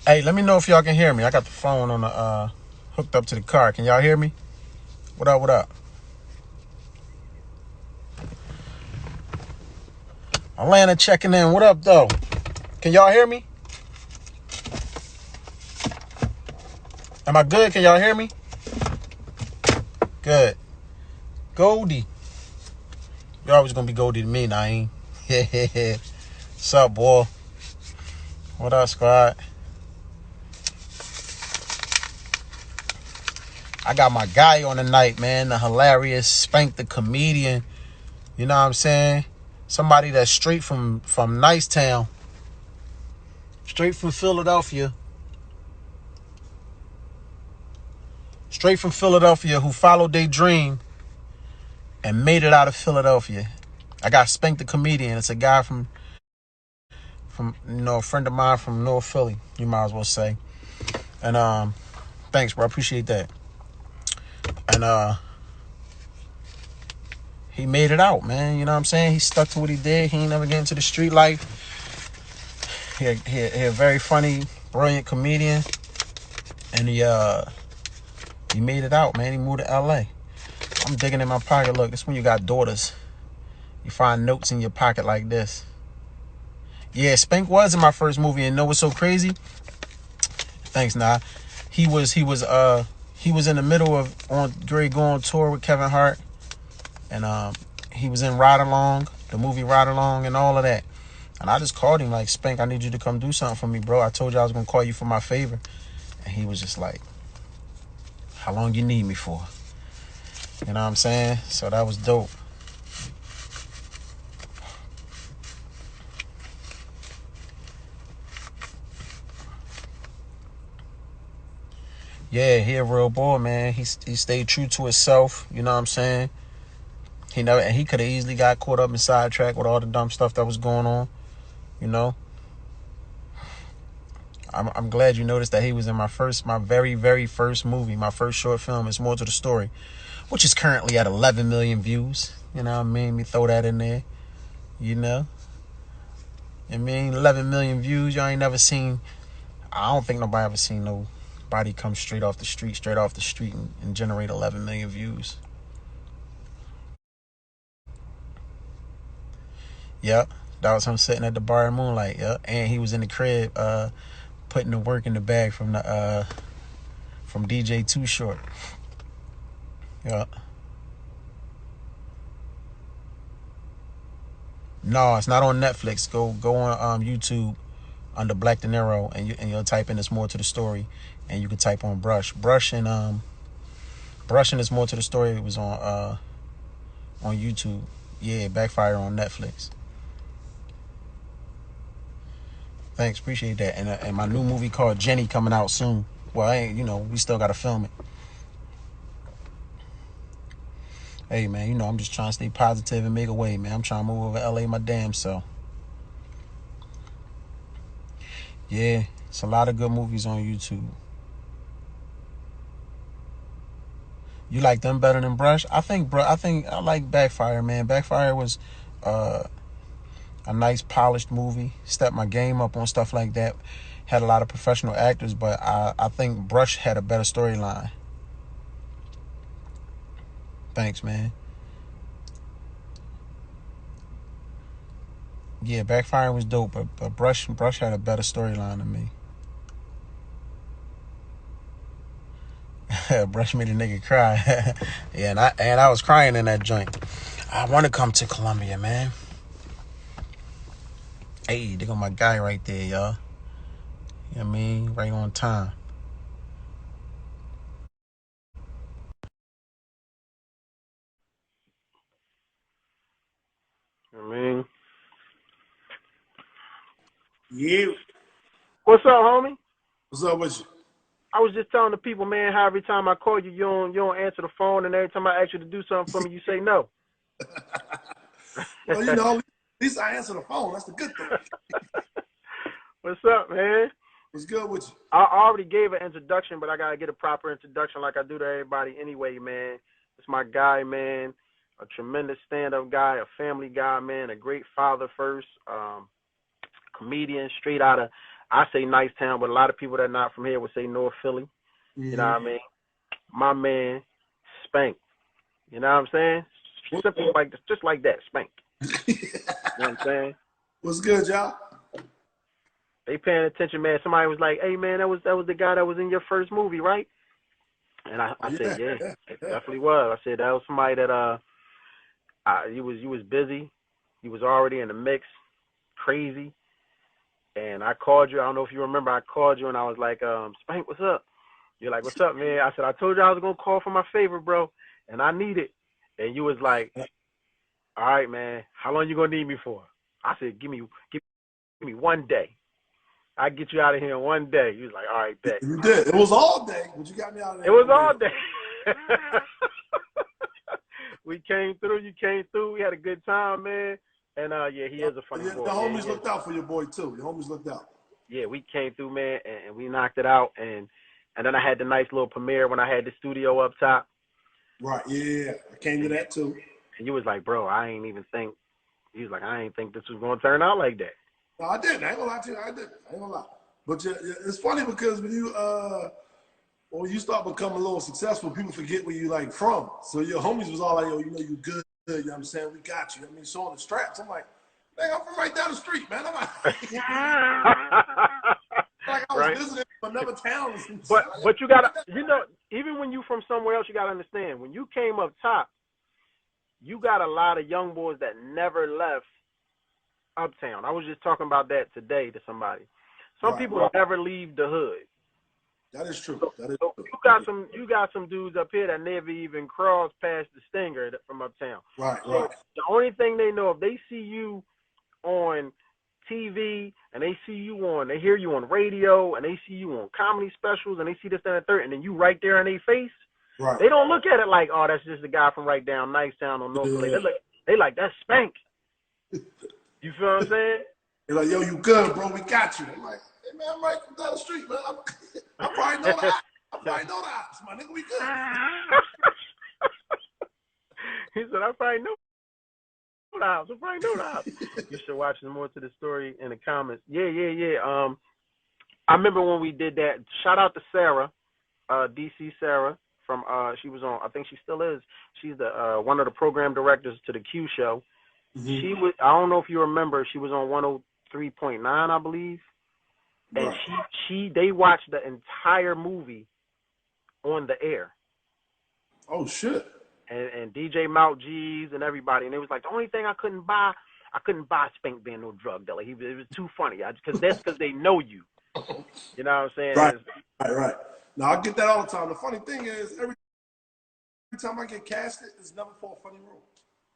Hey, let me know if y'all can hear me. I got the phone on the hooked up to the car. Can y'all hear me? What up? What up? Atlanta checking in. What up, though? Can y'all hear me? Am I good? Can y'all hear me? Good. Goldie. You're always gonna be Goldie to me, Naeem. Yeah. What's up, boy? What up, squad? I got my guy on tonight, man. The hilarious Spank the comedian. You know what I'm saying? Somebody that's straight from Nicetown. Straight from Philadelphia. Straight from Philadelphia, who followed their dream and made it out of Philadelphia. I got Spank the comedian. It's a guy from a friend of mine from North Philly, you might as well say. And thanks, bro. I appreciate that. And he made it out, man. You know what I'm saying? He stuck to what he did. He ain't never get into the street life. He a very funny, brilliant comedian. And he made it out, man. He moved to LA. I'm digging in my pocket. Look, this when you got daughters. You find notes in your pocket like this. Yeah, Spank was in my first movie, and know what's so crazy? Thanks, Nah. He was in the middle of going on tour with Kevin Hart, and he was in Ride Along, the movie Ride Along, and all of that. And I just called him like, Spank, I need you to come do something for me, bro. I told you I was gonna call you for my favor, and he was just like, how long you need me for? You know what I'm saying? So that was dope. Yeah, he a real boy, man. He stayed true to himself. You know what I'm saying? He could have easily got caught up in sidetrack with all the dumb stuff that was going on. You know, I'm glad you noticed that he was in my very, very first movie, my first short film. It's More to the Story, which is currently at 11 million views. You know what I mean? Me throw that in there. You know, 11 million views. Y'all ain't never seen. I don't think nobody ever seen nobody come straight off the street, and generate 11 million views. Yep, that was him sitting at the bar in Moonlight. Yep, and he was in the crib, putting the work in the bag from DJ Too Short. Yep. No, it's not on Netflix. Go on YouTube under Black Deniro, and you'll type in "It's More to the Story," and you can type on Brush and It's More to the Story. It was on YouTube. Yeah, Backfire on Netflix. Thanks, appreciate that. And my new movie called Jenny coming out soon. Well, we still gotta film it. Hey man, I'm just trying to stay positive and make a way, man. I'm trying to move over to LA my damn self. Yeah, it's a lot of good movies on YouTube. You like them better than Brush? I think I like Backfire, man. Backfire was a nice polished movie. Stepped my game up on stuff like that. Had a lot of professional actors, but I think Brush had a better storyline. Thanks, man. Yeah, Backfire was dope, but Brush had a better storyline than me. Brush made a nigga cry. Yeah, and I was crying in that joint. I want to come to Columbia, man. Hey, they got my guy right there, y'all. You know what I mean? Right on time. You know what I mean? You. What's up, homie? What's up with you? I was just telling the people, man, how every time I call you, you don't answer the phone, and every time I ask you to do something for me, you say no. Well, at least I answer the phone. That's the good thing. What's up, man? What's good with you? I already gave an introduction, but I gotta get a proper introduction like I do to everybody anyway, man. It's my guy, man. A tremendous stand-up guy, a family guy, man. A great father first. Comedian, straight out of I say nice town, but a lot of people that are not from here would say North Philly. You know what I mean? My man, Spank. You know what I'm saying? Simple like just like that, Spank. You know what I'm saying? What's good, y'all? They paying attention, man. Somebody was like, "Hey, man, that was the guy that was in your first movie, right?" And I said, "Yeah, it definitely was." I said that was somebody that you was busy, you was already in the mix, crazy, and I called you. I don't know if you remember. I called you and I was like, "Spank, what's up?" You're like, "What's up, man?" I said, "I told you I was gonna call for my favor, bro, and I need it." And you was like, "All right, man. How long you gonna need me for?" I said, "Give me 1 day. I get you out of here in 1 day." You was like, "All right, bet." You did. It was all day, but you got me out of there. It was all day. We came through. You came through. We had a good time, man. And yeah, he is a funny boy. The homies looked out for your boy too. Your homies looked out. Yeah, we came through, man, and we knocked it out. And then I had the nice little premiere when I had the studio up top. Right. Yeah, I came to that too. And you was like, "Bro, I ain't even think." He was like, "I ain't think this was gonna turn out like that." No, I didn't. I ain't gonna lie to you. I didn't. I ain't gonna lie. But it's funny because when you start becoming a little successful, people forget where you like from. So your homies was all like, "Yo, you know you good." You know what I'm saying? We got you. I mean, showing the straps. I'm like, "Dang, I'm from right down the street, man." I'm like I was right? visiting another town. But you gotta, even when you from somewhere else, you gotta understand. When you came up top, you got a lot of young boys that never left uptown. I was just talking about that today to somebody. Some people never leave the hood. That is true. That is true. You got some dudes up here that never even crossed past the Stinger from uptown. Right. The only thing they know, if they see you on TV and they hear you on radio and they see you on comedy specials and they see this, that, and the third, and then you right there in their face, they don't look at it like, "Oh, that's just the guy from right down Nice Town on North Philly." They like, "That's Spank." You feel what I'm saying? They're like, "Yo, you good, bro? We got you." I'm like, "Hey, man, I'm right down the street, man. I probably know the ops, my nigga. We good." He said, "I probably know the ops. You should watch more to the story in the comments. Yeah. I remember when we did that. Shout out to Sarah, DC Sarah from she was on. I think she still is. She's the one of the program directors to the Q show. Mm-hmm. She was. I don't know if you remember. She was on 103.9, I believe. And they watched the entire movie on the air. Oh shit. And DJ Mount G's and everybody, and it was like the only thing I couldn't buy Spank being no drug dealer. It was too funny. Because they know you. You know what I'm saying? Right. Now I get that all the time. The funny thing is every time I get casted, it's never for a funny role.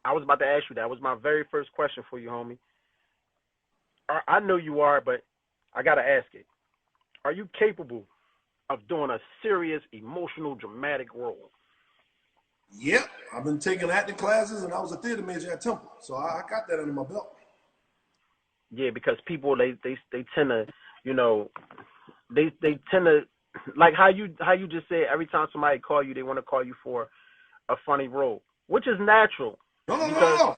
I was about to ask you that. Was my very first question for you, homie. I know you are, but I gotta ask it. Are you capable of doing a serious, emotional, dramatic role? Yep. I've been taking acting classes, and I was a theater major at Temple, so I got that under my belt. Yeah, because people they tend to, they tend to, like how you just said, every time somebody call you, they want to call you for a funny role, which is natural. No.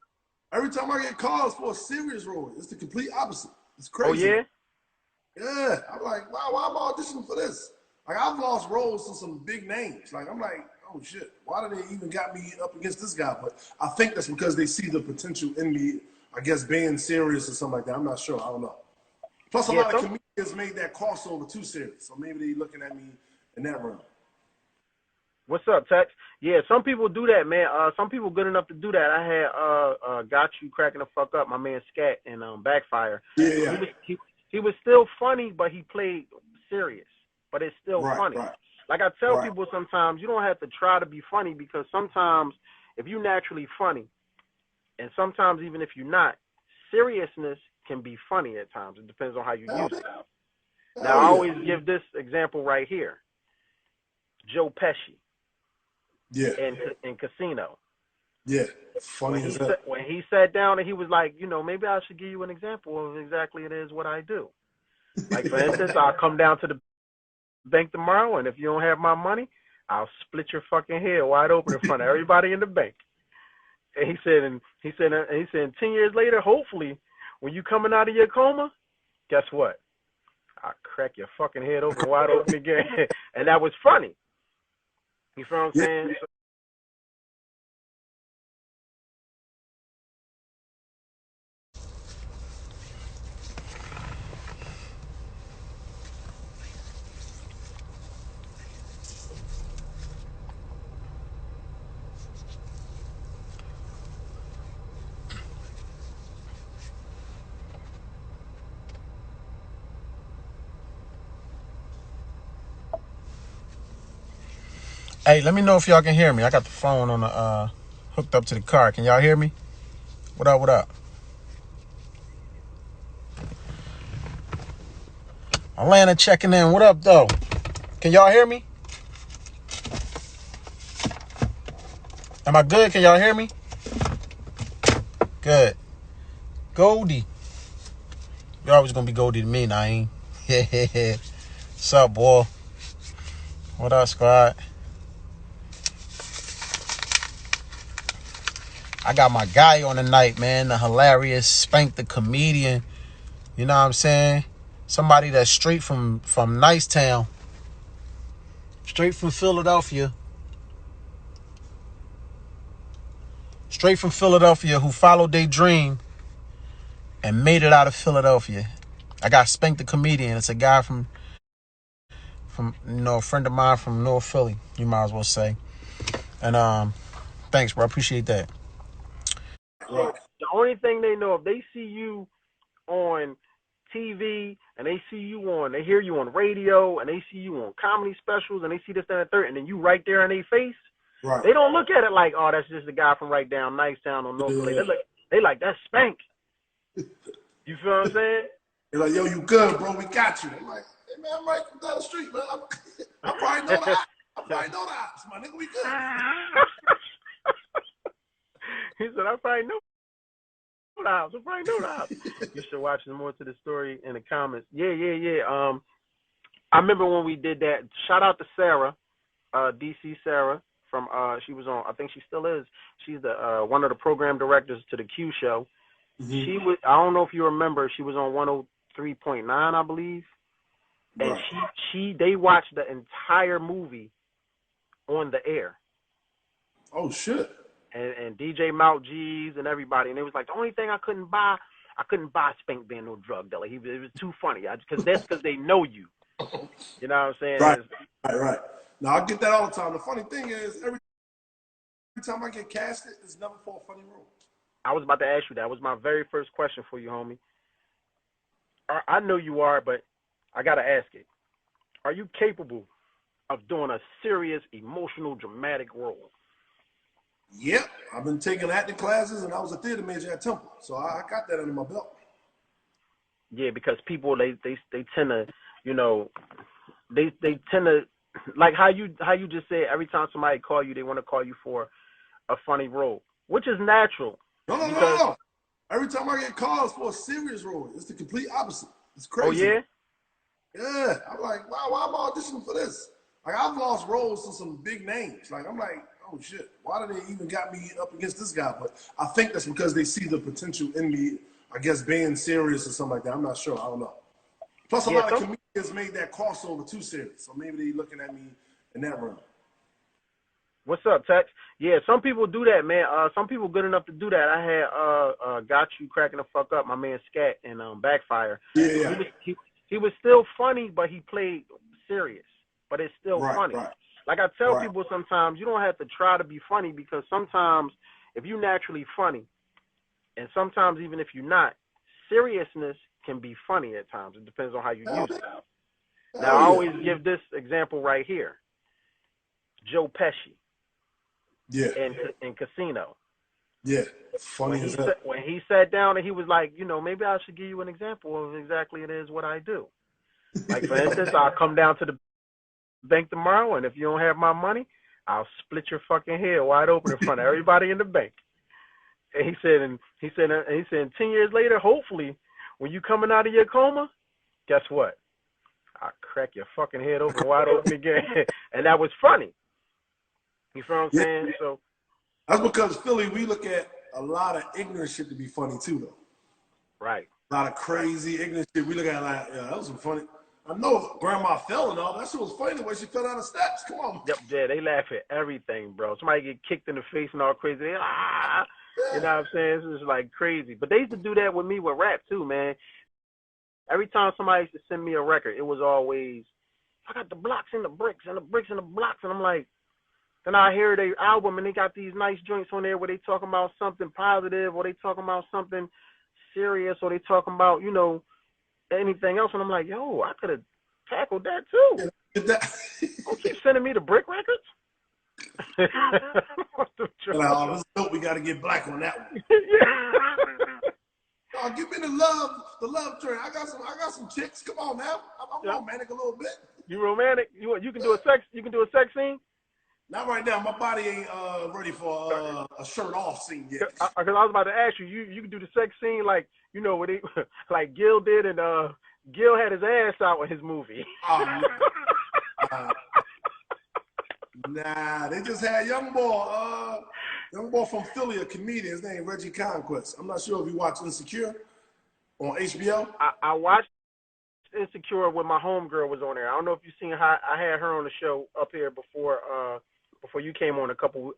Every time I get calls for a serious role, it's the complete opposite. It's crazy. Oh yeah? Yeah. I'm like, wow, why am I auditioning for this? Like, I've lost roles to some big names. Like, I'm like, oh shit, why did they even got me up against this guy? But I think that's because they see the potential in me, I guess, being serious or something like that. I'm not sure. I don't know. Plus, a lot of comedians made that crossover too serious. So maybe they looking at me in that realm. What's up, Tex? Yeah, some people do that, man. Some people good enough to do that. I had Got You cracking the fuck up, my man Scat and Backfire. Yeah. He was still funny, but he played serious. But it's still funny. Right. Like I tell people sometimes, you don't have to try to be funny, because sometimes if you're naturally funny, and sometimes even if you're not, seriousness can be funny at times. It depends on how you use it. Now, I always give this example right here. Joe Pesci. Yeah. In Casino. Yeah. Funny as hell. When he sat down and he was like, maybe I should give you an example of exactly it is what I do. Like, for instance, I'll come down to the bank tomorrow, and if you don't have my money, I'll split your fucking head wide open in front of everybody in the bank. And he said 10 years later, hopefully, when you coming out of your coma, guess what? I crack your fucking head open wide open again. And that was funny. You feel what I'm saying? So, hey, let me know if y'all can hear me. I got the phone on the hooked up to the car. Can y'all hear me? What up, what up? Atlanta checking in. What up, though? Can y'all hear me? Am I good? Can y'all hear me? Good. Goldie. You're always gonna be Goldie to me, Naeem. What's up, boy? What up, squad? I got my guy on tonight, man. The hilarious Spank the comedian. You know what I'm saying? Somebody that's straight from Nicetown. Straight from Philadelphia. Straight from Philadelphia, who followed their dream and made it out of Philadelphia. I got Spank the comedian. It's a guy from a friend of mine from North Philly, you might as well say. And thanks, bro. I appreciate that. The only thing they know, if they see you on TV and they hear you on radio and they see you on comedy specials and they see this, that, and the third, and then you right there in their face, right. They don't look at it like, oh, that's just the guy from right down Nicetown on North Philly. They like, that's Spank. You feel what I'm saying? They're like, yo, you good, bro? We got you. I'm like, hey, man, I'm right down the street, man. I probably know that. My nigga, we good. He said, I probably know the house. You should watch more to the story in the comments. Yeah. I remember when we did that. Shout out to Sarah, DC Sarah from she was on. I think she still is. She's the one of the program directors to the Q show. Mm-hmm. She was. I don't know if you remember. She was on 103.9, I believe. And right. They watched the entire movie on the air. Oh shit. And DJ Mount G's and everybody, and it was like the only thing I couldn't buy Spank being no drug dealer. It was too funny. Because they know you. You know what I'm saying? Right. Now I get that all the time. The funny thing is, every time I get casted, it's never for a funny role. I was about to ask you that. That was my very first question for you, homie. I know you are, but I gotta ask it. Are you capable of doing a serious, emotional, dramatic role? Yep, I've been taking acting classes, and I was a theater major at Temple, so I got that under my belt. Yeah, because people they tend to, they tend to, like how you just said, every time somebody call you, they want to call you for a funny role, which is natural. No. Every time I get calls for a serious role, it's the complete opposite. It's crazy. Oh yeah. Yeah, I'm like, wow, why am I auditioning for this? Like, I've lost roles to some big names. Like, I'm like, oh shit, why did they even got me up against this guy? But I think that's because they see the potential in me, I guess, being serious or something like that. I'm not sure. I don't know. Plus, a lot of comedians made that crossover too serious. So maybe they looking at me in that realm. What's up, Tex? Yeah, some people do that, man. Some people good enough to do that. I had Got You cracking the fuck up, my man Scat and Backfire. Yeah. He was still funny, but he played serious. But it's still funny. Right. Like I tell people sometimes, you don't have to try to be funny, because sometimes if you're naturally funny, and sometimes even if you're not, seriousness can be funny at times. It depends on how you use it. Now, I always give this example right here. Joe Pesci. Yeah. In Casino. Yeah. Funny as hell. When he sat down and he was like, maybe I should give you an example of exactly it is what I do. Like, for instance, I'll come down to the bank tomorrow, and if you don't have my money, I'll split your fucking head wide open in front of everybody in the bank. And he said 10 years later, hopefully, when you coming out of your coma, guess what? I'll crack your fucking head open wide open again. And that was funny. You feel what I'm saying? So that's because Philly, we look at a lot of ignorant shit to be funny too, though. Right. A lot of crazy ignorant shit. We look at like, yeah, that was some funny. I know Grandma fell and all. That shit was funny the way she fell down the steps. Come on. Yep, yeah, they laugh at everything, bro. Somebody get kicked in the face and all crazy. You know what I'm saying? It's just like crazy. But they used to do that with me with rap too, man. Every time somebody used to send me a record, it was always, I got the blocks and the bricks and the bricks and the blocks. And I'm like, then I hear their album and they got these nice joints on there where they talking about something positive or they talking about something serious or they talking about, you know, anything else. And I'm like, yo, I could have tackled that too. Don't keep sending me the brick records. This is dope. We got to get black on that one. Oh, give me the love train. I got some chicks. Come on now. I'm romantic a little bit. You romantic? You can do a sex scene? Not right now. My body ain't ready for a shirt off scene yet. Because I was about to ask you, you can do the sex scene like, you know, what they like Gil did, and Gil had his ass out in his movie. Nah, they just had young boy from Philly, a comedian. His name Reggie Conquest. I'm not sure if you watch Insecure on HBO. I watched Insecure when my homegirl was on there. I don't know if you've seen how I had her on the show up here before you came on a couple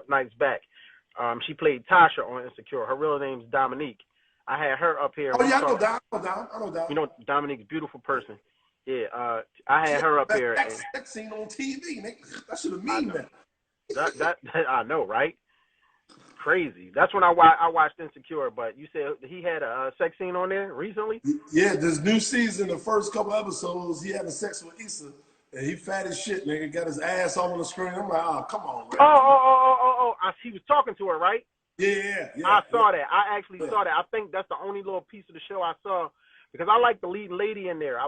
nights back. She played Tasha on Insecure. Her real name's Dominique. I had her up here. Oh yeah, I know Dom. You know, Dominique's a beautiful person. Yeah, I had her up here. That scene on TV, nigga. That should have mean that. That I know, right? Crazy. That's when I watched Insecure. But you said he had a sex scene on there recently? Yeah, this new season, the first couple episodes, he having sex with Issa, and he fat as shit, nigga. Got his ass all on the screen. I'm like, oh, come on, man. Oh! He was talking to her, right? Yeah. I saw that. I actually saw that. I think that's the only little piece of the show I saw because I like the lead lady in there.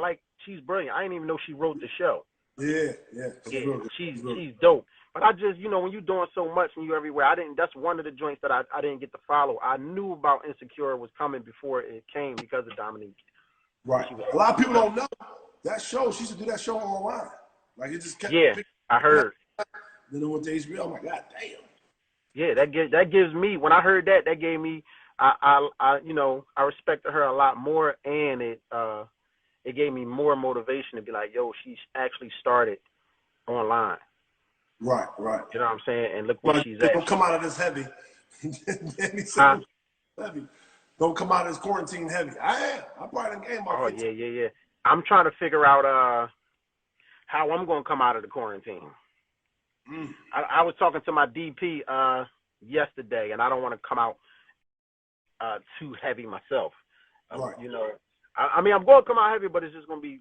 She's brilliant. I didn't even know she wrote the show. Yeah. She's dope. But I just, you know, when you're doing so much and you everywhere, that's one of the joints that I didn't get to follow. I knew about Insecure was coming before it came because of Dominique. Right. A lot of people don't know that show. She used to do that show online. Like it just kept. Yeah, I heard. Then it went to HBO. I'm like, God damn. Yeah, that gives me, when I heard that gave me, I respected her a lot more, and it gave me more motivation to be like, yo, she actually started online. Right. You know what I'm saying? And look where she's at. Don't come out of this heavy. Heavy. Don't come out of this quarantine heavy. I probably done game. Oh, yeah. I'm trying to figure out how I'm going to come out of the quarantine. I was talking to my DP yesterday, and I don't want to come out too heavy myself. Right. You know, I mean, I'm going to come out heavy, but it's just going to be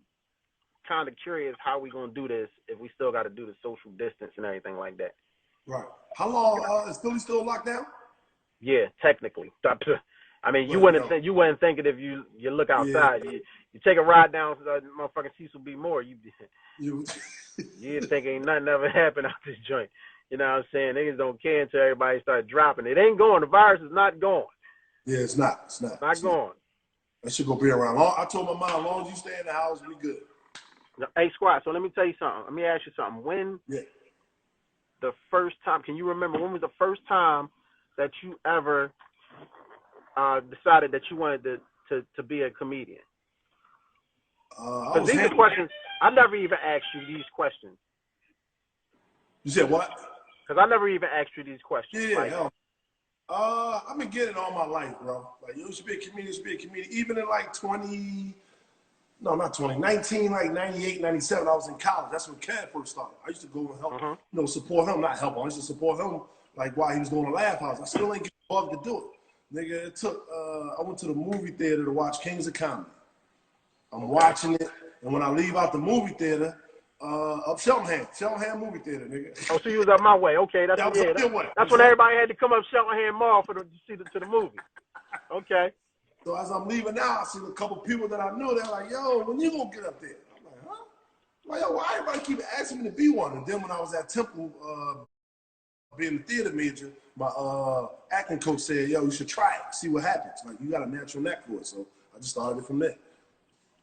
kind of curious how we going to do this if we still got to do the social distance and everything like that. Right. How long is Philly still locked down? Yeah, technically. I mean, you wouldn't think it if you look outside. Yeah. You take a ride down to the motherfucking Cecil B. Moore. You think ain't nothing ever happened out this joint. You know what I'm saying? Niggas don't care until everybody start dropping. It ain't going. The virus is not going. Yeah, it's not. It's not going. That shit gonna be around. I told my mom, as long as you stay in the house, we good. Hey, Squad, so let me tell you something. Let me ask you something. When the first time, can you remember, when was the first time that you ever decided that you wanted to be a comedian? Because these are questions, I never even asked you these questions. You said what? Because I never even asked you these questions. Yeah, hell. I've been getting it all my life, bro. Like, you should be a comedian, Even in like 19, like 98, 97, I was in college. That's when Cad first started. I used to go and help, support him, not help him. I used to support him, like, while he was doing the Laugh House. I still ain't get involved to do it. Nigga, it took, I went to the movie theater to watch Kings of Comedy. I'm watching it, and when I leave out the movie theater, up Cheltenham movie theater, nigga. Oh, so you was up my way. Okay, that's when everybody had to come up Cheltenham Mall to see the movie. Okay. So as I'm leaving now, I see a couple people that I knew. They're like, "Yo, when you gonna get up there?" I'm like, "Huh?" I'm like, yo, why everybody keep asking me to be one? And then when I was at Temple, being a theater major, my acting coach said, "Yo, you should try it, see what happens. Like, you got a natural knack for it." So I just started it from there.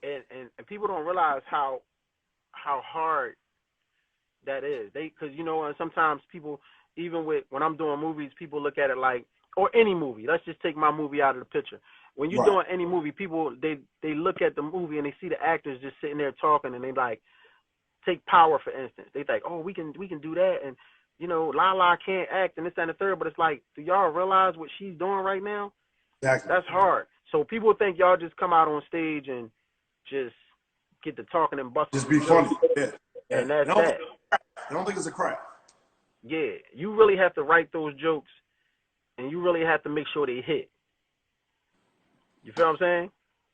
And people don't realize how hard that is. Because, you know, sometimes people, even when I'm doing movies, people look at it like, or any movie. Let's just take my movie out of the picture. When you're Right. doing any movie, people they look at the movie and they see the actors just sitting there talking, and they like take Power for instance. They think, oh, we can do that, and you know, Lala can't act and this and the third. But it's like, do y'all realize what she's doing right now? Exactly. That's hard. So people think y'all just come out on stage and just get to talking and busting. Just be funny. Yeah. And that's that. I don't think it's a craft. Yeah, you really have to write those jokes, and you really have to make sure they hit. You feel what I'm saying?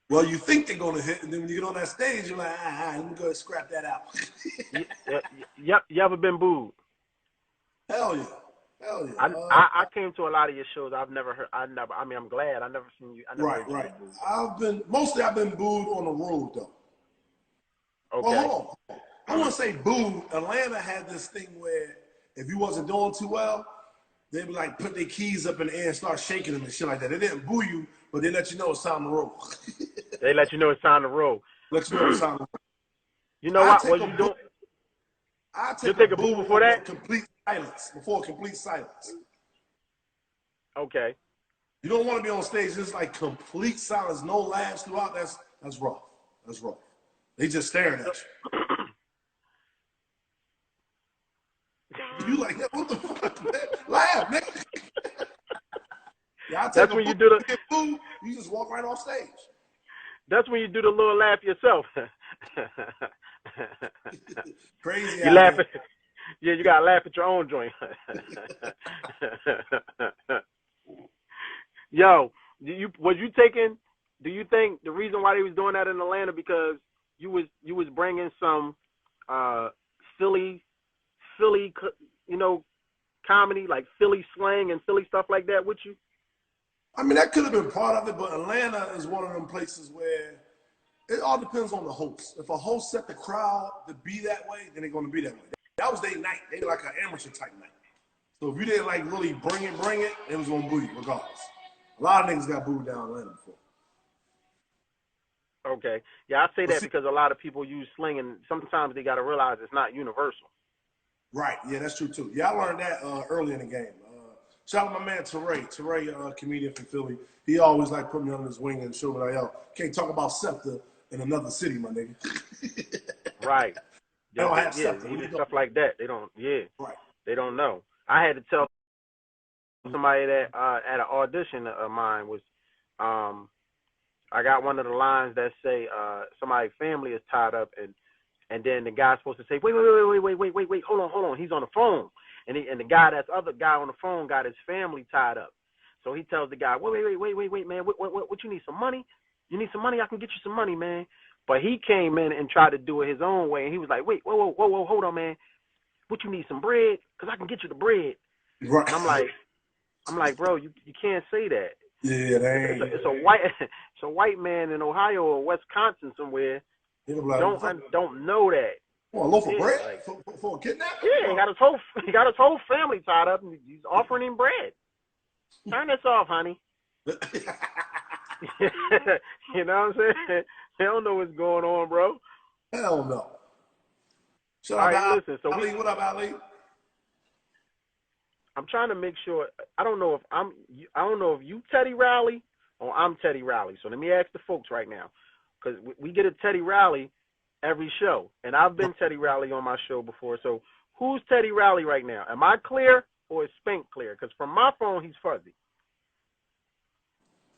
Well, you think they're going to hit, and then when you get on that stage, you're like, let me go and scrap that out. Yep. You ever been booed? Hell yeah. Hell yeah. I came to a lot of your shows. I'm glad. I never seen you. Right. I've been booed on the road, though. Okay. Well, hold on. I want to say booed. Atlanta had this thing where if you wasn't doing too well, they'd be like, put their keys up in the air and start shaking them and shit like that. They didn't boo you, but they let you know it's time to roll. They let you know it's time to roll. Let you know it's time to roll. You know what? What you doing? You take a boo before that? Complete silence. Before complete silence. Okay. You don't want to be on stage just like complete silence, no laughs throughout. That's rough. That's rough. They just staring at you. You like, what the fuck, man? Laugh, nigga. Yeah, that's when you do the boo, you just walk right off stage. That's when you do the little laugh yourself. Crazy. You laugh at, yeah, you gotta laugh at your own joint. Yo, do you think the reason why they was doing that in Atlanta because you was bringing some Philly, you know, comedy, like Philly slang and Philly stuff like that with you? I mean, that could have been part of it, but Atlanta is one of them places where it all depends on the host. If a host set the crowd to be that way, then they're going to be that way. That was their night. They like an amateur type night. So if you didn't like really bring it, it was going to boo you regardless. A lot of niggas got booed down Atlanta before. Okay. Yeah, I say that because a lot of people use slang, and sometimes they got to realize it's not universal. Right. Yeah, that's true, too. Yeah, I learned that early in the game. Shout out to my man, Teray. Teray, comedian from Philly. He always like put me under his wing and show me like, yo, can't talk about SEPTA in another city, my nigga. Right. They don't have SEPTA. Stuff like that. They don't, Right. They don't know. I had to tell somebody that at an audition of mine was, I got one of the lines that say somebody's family is tied up, and then the guy's supposed to say, wait, hold on, he's on the phone. And the other guy on the phone got his family tied up. So he tells the guy, wait, man, what you need, some money? You need some money? I can get you some money, man. But he came in and tried to do it his own way, and he was like, wait, whoa, hold on, man. What, you need some bread? Because I can get you the bread. Right. And I'm like, bro, you can't say that. Yeah, it's a white man in Ohio or Wisconsin somewhere. Don't know that. Oh, a loaf of bread for a kidnapping? Yeah, he got his whole family tied up, and he's offering him bread. Turn this off, honey. You know what I'm saying? They don't know what's going on, bro. Hell no. All right, listen. So Ali, what up, Ali? I'm trying to make sure. I don't know if you Teddy Riley or I'm Teddy Riley. So let me ask the folks right now, because we get a Teddy Riley every show, and I've been Teddy Riley on my show before. So who's Teddy Riley right now? Am I clear or is Spank clear? Because from my phone he's fuzzy.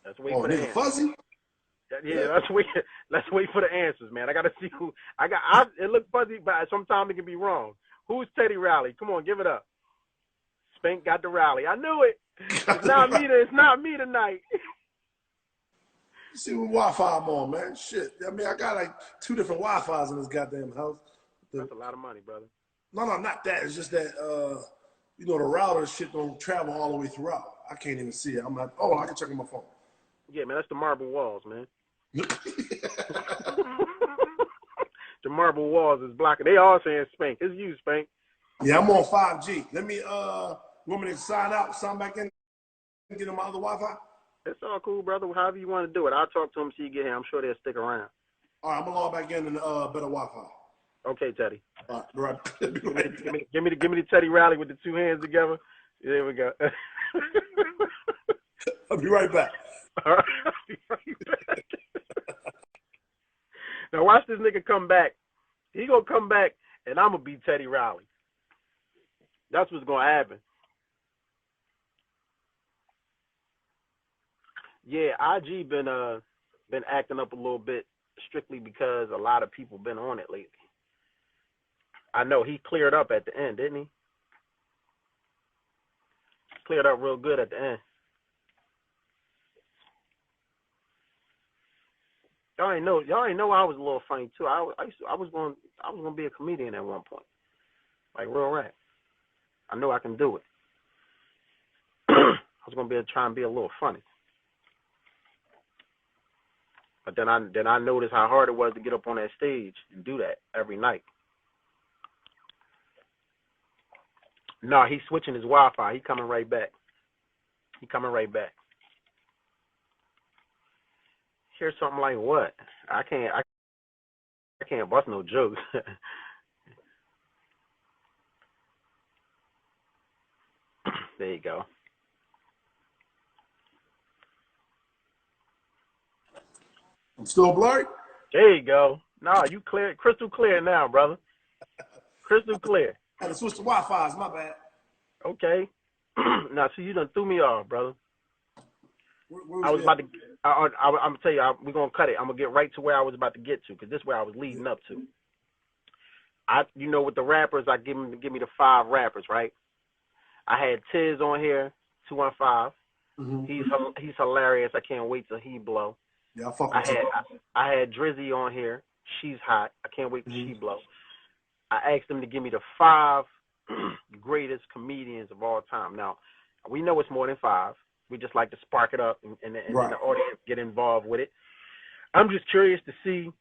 Let's wait for the answers. Fuzzy? Yeah, let's wait for the answers, man. I gotta see who it looked fuzzy, but sometimes it can be wrong. Who's Teddy Riley? Come on, give it up. Spank got the rally. I knew it. It's not me tonight. See what Wi-Fi I'm on, man. Shit. I mean, I got like 2 different Wi-Fis in this goddamn house. That's a lot of money, brother. No, not that. It's just that, the router shit don't travel all the way throughout. I can't even see it. I'm like, I can check on my phone. Yeah, man, that's the marble walls, man. The marble walls is blocking. They all saying Spank. It's you, Spank. Yeah, I'm on 5G. Let me, want me to sign back in, and get on my other Wi-Fi? It's all cool, brother. However you want to do it. I'll talk to them till you get here. I'm sure they'll stick around. All right, I'm going to log back in and better Wi-Fi. Okay, Teddy. All right. Give me the Teddy Riley with the 2 hands together. There we go. I'll be right back. All right, I'll be right back. Now watch this nigga come back. He gonna come back, and I'm gonna be Teddy Riley. That's what's gonna happen. Yeah, IG been acting up a little bit strictly because a lot of people been on it lately. I know he cleared up at the end, didn't he? Cleared up real good at the end. Y'all ain't know I was a little funny too. I was gonna be a comedian at one point, like real rap. I know I can do it. I was gonna try and be a little funny, but then I noticed how hard it was to get up on that stage and do that every night. No, he's switching his Wi-Fi. He coming right back. Here's something like what? I can't bust no jokes. There you go. I'm still blurry? There you go. No, you clear, crystal clear now, brother. Crystal clear. I had to switch to Wi-Fi's, my bad. Okay. Now, see, you done threw me off, brother. Where I was about to. I'm gonna tell you. We're gonna cut it. I'm gonna get right to where I was about to get to, because this is where I was leading up to. With the rappers, I give me the 5 rappers, right? I had Tiz on here, 215. Mm-hmm. He's hilarious. I can't wait till he blow. Yeah, I had Drizzy on here. She's hot. I can't wait till she blow. I asked them to give me the 5 greatest comedians of all time. Now, we know it's more than 5. We just like to spark it up and right. The audience get involved with it. I'm just curious to see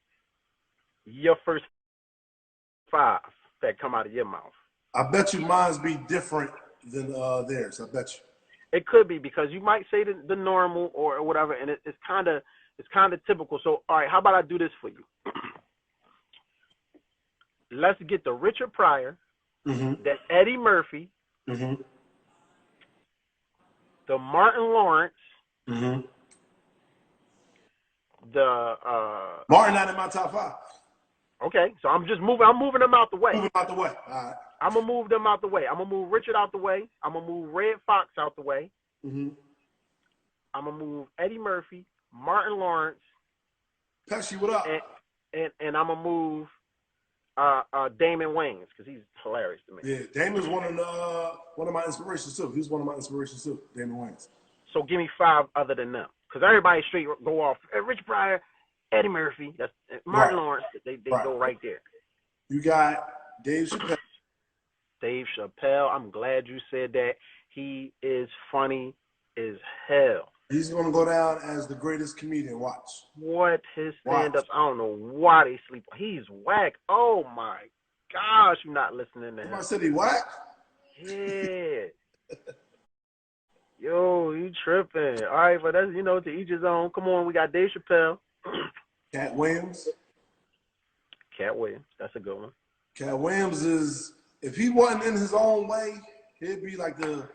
your first 5 that come out of your mouth. I bet you mine's be different than theirs. I bet you. It could be, because you might say the normal or whatever, and it's kind of typical. So, all right, how about I do this for you? Let's get the Richard Pryor, the Eddie Murphy, the Martin Lawrence, the Martin not in my top 5. Okay, so I'm moving them out the way. Moving out the way. All right. I'm gonna move them out the way. I'm gonna move Richard out the way. I'm gonna move Red Fox out the way. I'm gonna move Eddie Murphy, Martin Lawrence. Pesci, what up? And I'm gonna move Damon Wayans, because he's hilarious to me. Yeah, Damon's one of my inspirations too. He's one of my inspirations too, Damon Wayans. So give me 5 other than them, because everybody straight go off Richard Pryor, Eddie Murphy, that's Martin Lawrence. They go right there. You got Dave Chappelle. Dave Chappelle. I'm glad you said that. He is funny as hell. He's going to go down as the greatest comedian. Watch. What? His stand-ups, I don't know why they sleep. He's whack. Oh, my gosh, you're not listening to him. I said he whack? Yeah. Yo, you tripping. All right, but that's, to each his own. Come on, we got Dave Chappelle. Cat Williams. That's a good one. Cat Williams is, if he wasn't in his own way, he'd be the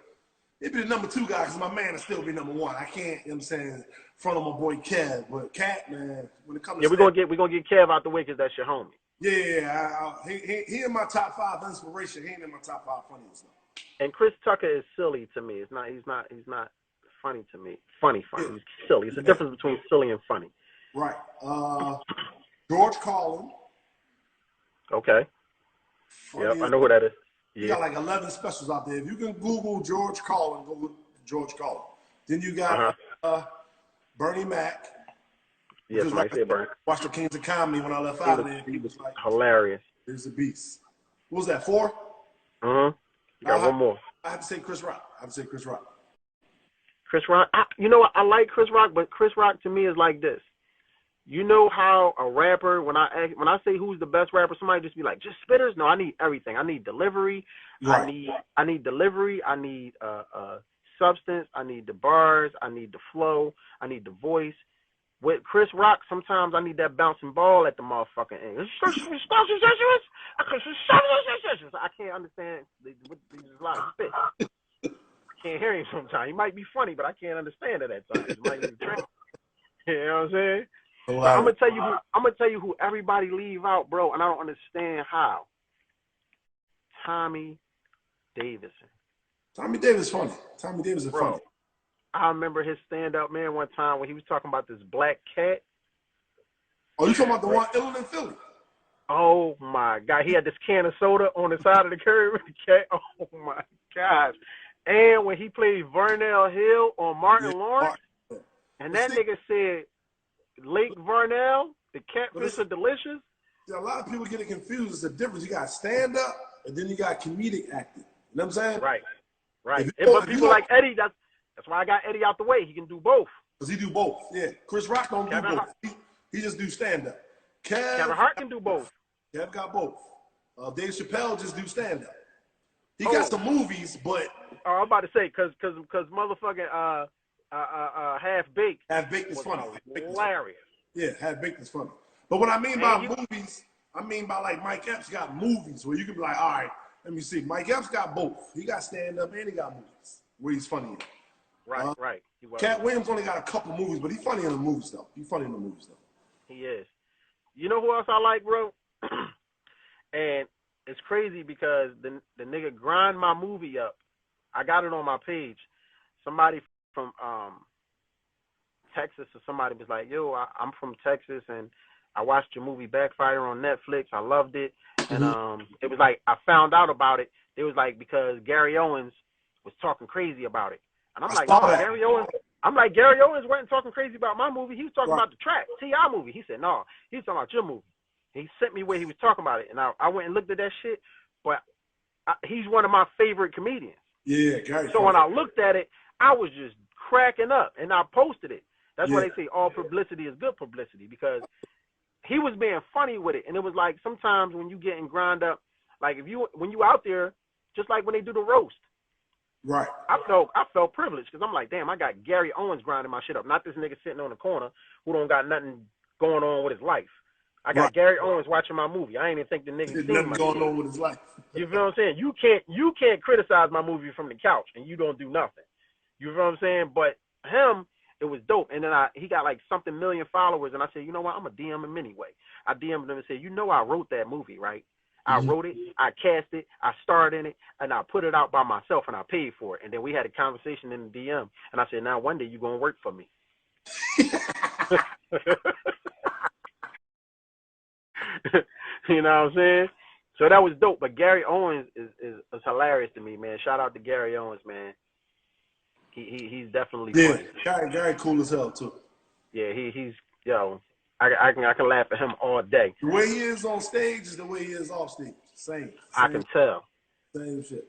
number 2 guy, because my man would still be number 1. I can't, you know what I'm saying, in front of my boy Kev. But Cat, man, when it comes to we're gonna get Kev out the way, because that's your homie. Yeah, he in my top 5 inspiration. He ain't in my top 5 funniest though. And Chris Tucker is silly to me. He's not funny to me. Funny. Yeah. He's silly. It's a difference between silly and funny. Right. George Carlin. Okay. Yep, I know who that is. Yeah. You got like 11 specials out there. If you can Google George Carlin, Google George Carlin. Then you got Bernie Mac. Yes, I say Bernie. Watched the Kings of Comedy when I left out of there. He was like, hilarious. He's a beast. What was that, 4? You got one more. I have to say Chris Rock. Chris Rock. I like Chris Rock, but Chris Rock to me is like this. You know how a rapper, when I say who's the best rapper, somebody just be like, just spitters? No, I need everything. I need delivery. Right. I need delivery. I need substance. I need the bars. I need the flow. I need the voice. With Chris Rock, sometimes I need that bouncing ball at the motherfucking end. I can't understand. There's a lot of spit. can't hear him sometimes. He might be funny, but I can't understand it at times. It might be trash. You know what I'm saying? So, But I'm gonna tell you who everybody leave out, bro, and I don't understand how. Tommy Davidson. Tommy Davis funny. Tommy Davis is funny. I remember his stand-up, man, one time when he was talking about this black cat. Oh, you talking about the one iller than Philly? Oh my God, he had this can of soda on the side of the curb with the cat. Oh my gosh. And when he played Vernell Hill on Martin Lawrence, and that nigga said, Lake Vernell, the catfish are delicious. A lot of people get it confused. It's a difference. You got stand-up, and then you got comedic acting. You know what I'm saying? Right. But people like Eddie, that's why I got Eddie out the way. He can do both. Because he do both. Yeah. Chris Rock don't do both. He just do stand-up. Kevin Hart can do both. Kev got both. Dave Chappelle just do stand-up. He got some movies, but I'm about to say, cause motherfucking Half Baked. Half Baked is funny. Hilarious. Yeah, Half Baked is funny. But what I mean by movies, I mean by like Mike Epps got movies where you can be like, all right, let me see. Mike Epps got both. He got stand-up and he got movies where he's funny in. Right. Cat Williams only got a couple movies, but he's funny in the movies though. He is. You know who else I like, bro? And it's crazy because the nigga grind my movie up. I got it on my page. Somebody from Texas or somebody was like, yo, I'm from Texas and I watched your movie Backfire on Netflix. I loved it. And it was like I found out about it. It was like because Gary Owens was talking crazy about it. And I'm like, Gary Owens wasn't talking crazy about my movie. He was talking about the track, T.I. movie. He said, no, he was talking about your movie. He sent me where he was talking about it. And I went and looked at that shit. But he's one of my favorite comedians. Yeah, Gary. So when I looked at it, I was just cracking up. And I posted it. That's why they say all publicity is good publicity, because he was being funny with it. And it was like sometimes when you getting grind up, like when you out there, just like when they do the roast. Right. I felt privileged because I'm like, damn, I got Gary Owens grinding my shit up. Not this nigga sitting on the corner who don't got nothing going on with his life. I got Gary Owens watching my movie. I ain't even think the nigga seen nothing my going shit. on with his life. You feel what I'm saying? You can't criticize my movie from the couch and you don't do nothing. You feel what I'm saying? But him, it was dope. And then he got like something million followers, and I said, you know what? I'm gonna DM him anyway. I DM'd him and said, you know, I wrote that movie, right? I wrote it, I cast it, I starred in it, and I put it out by myself, and I paid for it. And then we had a conversation in the DM, and I said, now one day you're going to work for me. You know what I'm saying? So that was dope. But Gary Owens is hilarious to me, man. Shout out to Gary Owens, man. He's definitely funny. Gary cool as hell, too. Yeah, he's, yo, I can laugh at him all day. The way he is on stage is the way he is off stage. Same. I can tell. Same shit.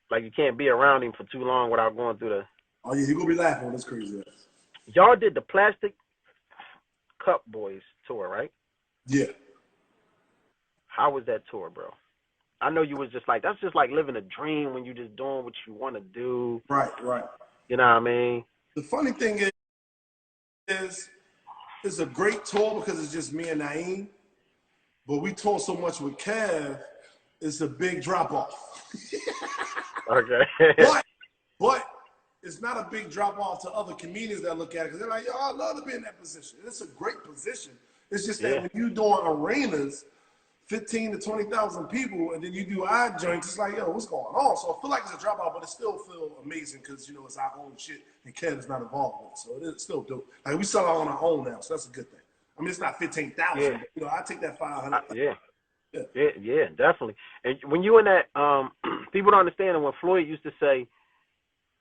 Like you can't be around him for too long without going through the. Oh yeah, he gonna be laughing on this crazy ass. Y'all did the Plastic Cup Boys tour, right? Yeah. How was that tour, bro? I know you was just like, that's just like living a dream when you just doing what you want to do. Right. You know what I mean? The funny thing is it's a great tour because it's just me and Naeem. But we tour so much with Kev, it's a big drop off. Okay. but it's not a big drop off to other comedians that look at it because they're like, yo, I love to be in that position. It's a great position. It's just that when you doing arenas, 15 to 20,000 people, and then you do odd joints, it's like, yo, what's going on? So I feel like it's a drop off, but it still feel amazing because, you know, it's our own shit and Kev is not involved with it. So it is still dope. Like, we sell out on our own now, so that's a good thing. I mean, it's not 15,000. Yeah. You know, I take that 500. Yeah, definitely. And when you in that, people don't understand that when Floyd used to say,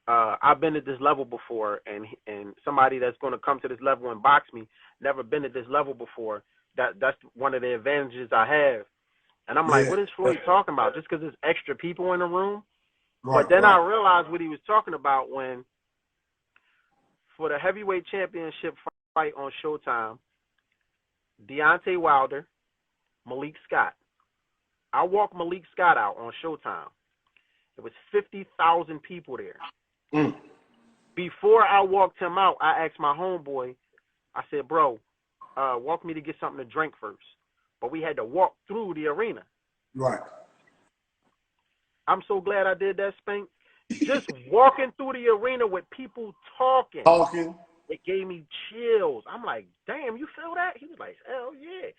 I've been at this level before, and somebody that's going to come to this level and box me, never been at this level before, that's one of the advantages I have. And I'm like, what is Floyd talking about? Just because there's extra people in the room? Right, but then I realized what he was talking about when, for the heavyweight championship fight on Showtime, Deontay Wilder, Malik Scott. I walked Malik Scott out on Showtime. There was 50,000 people there. Before I walked him out, I asked my homeboy, I said, bro, walk me to get something to drink first. But we had to walk through the arena. Right. I'm so glad I did that, Spank, Just walking through the arena with people talking. Talking. It gave me chills. I'm like, damn, you feel that? He was like, hell yeah.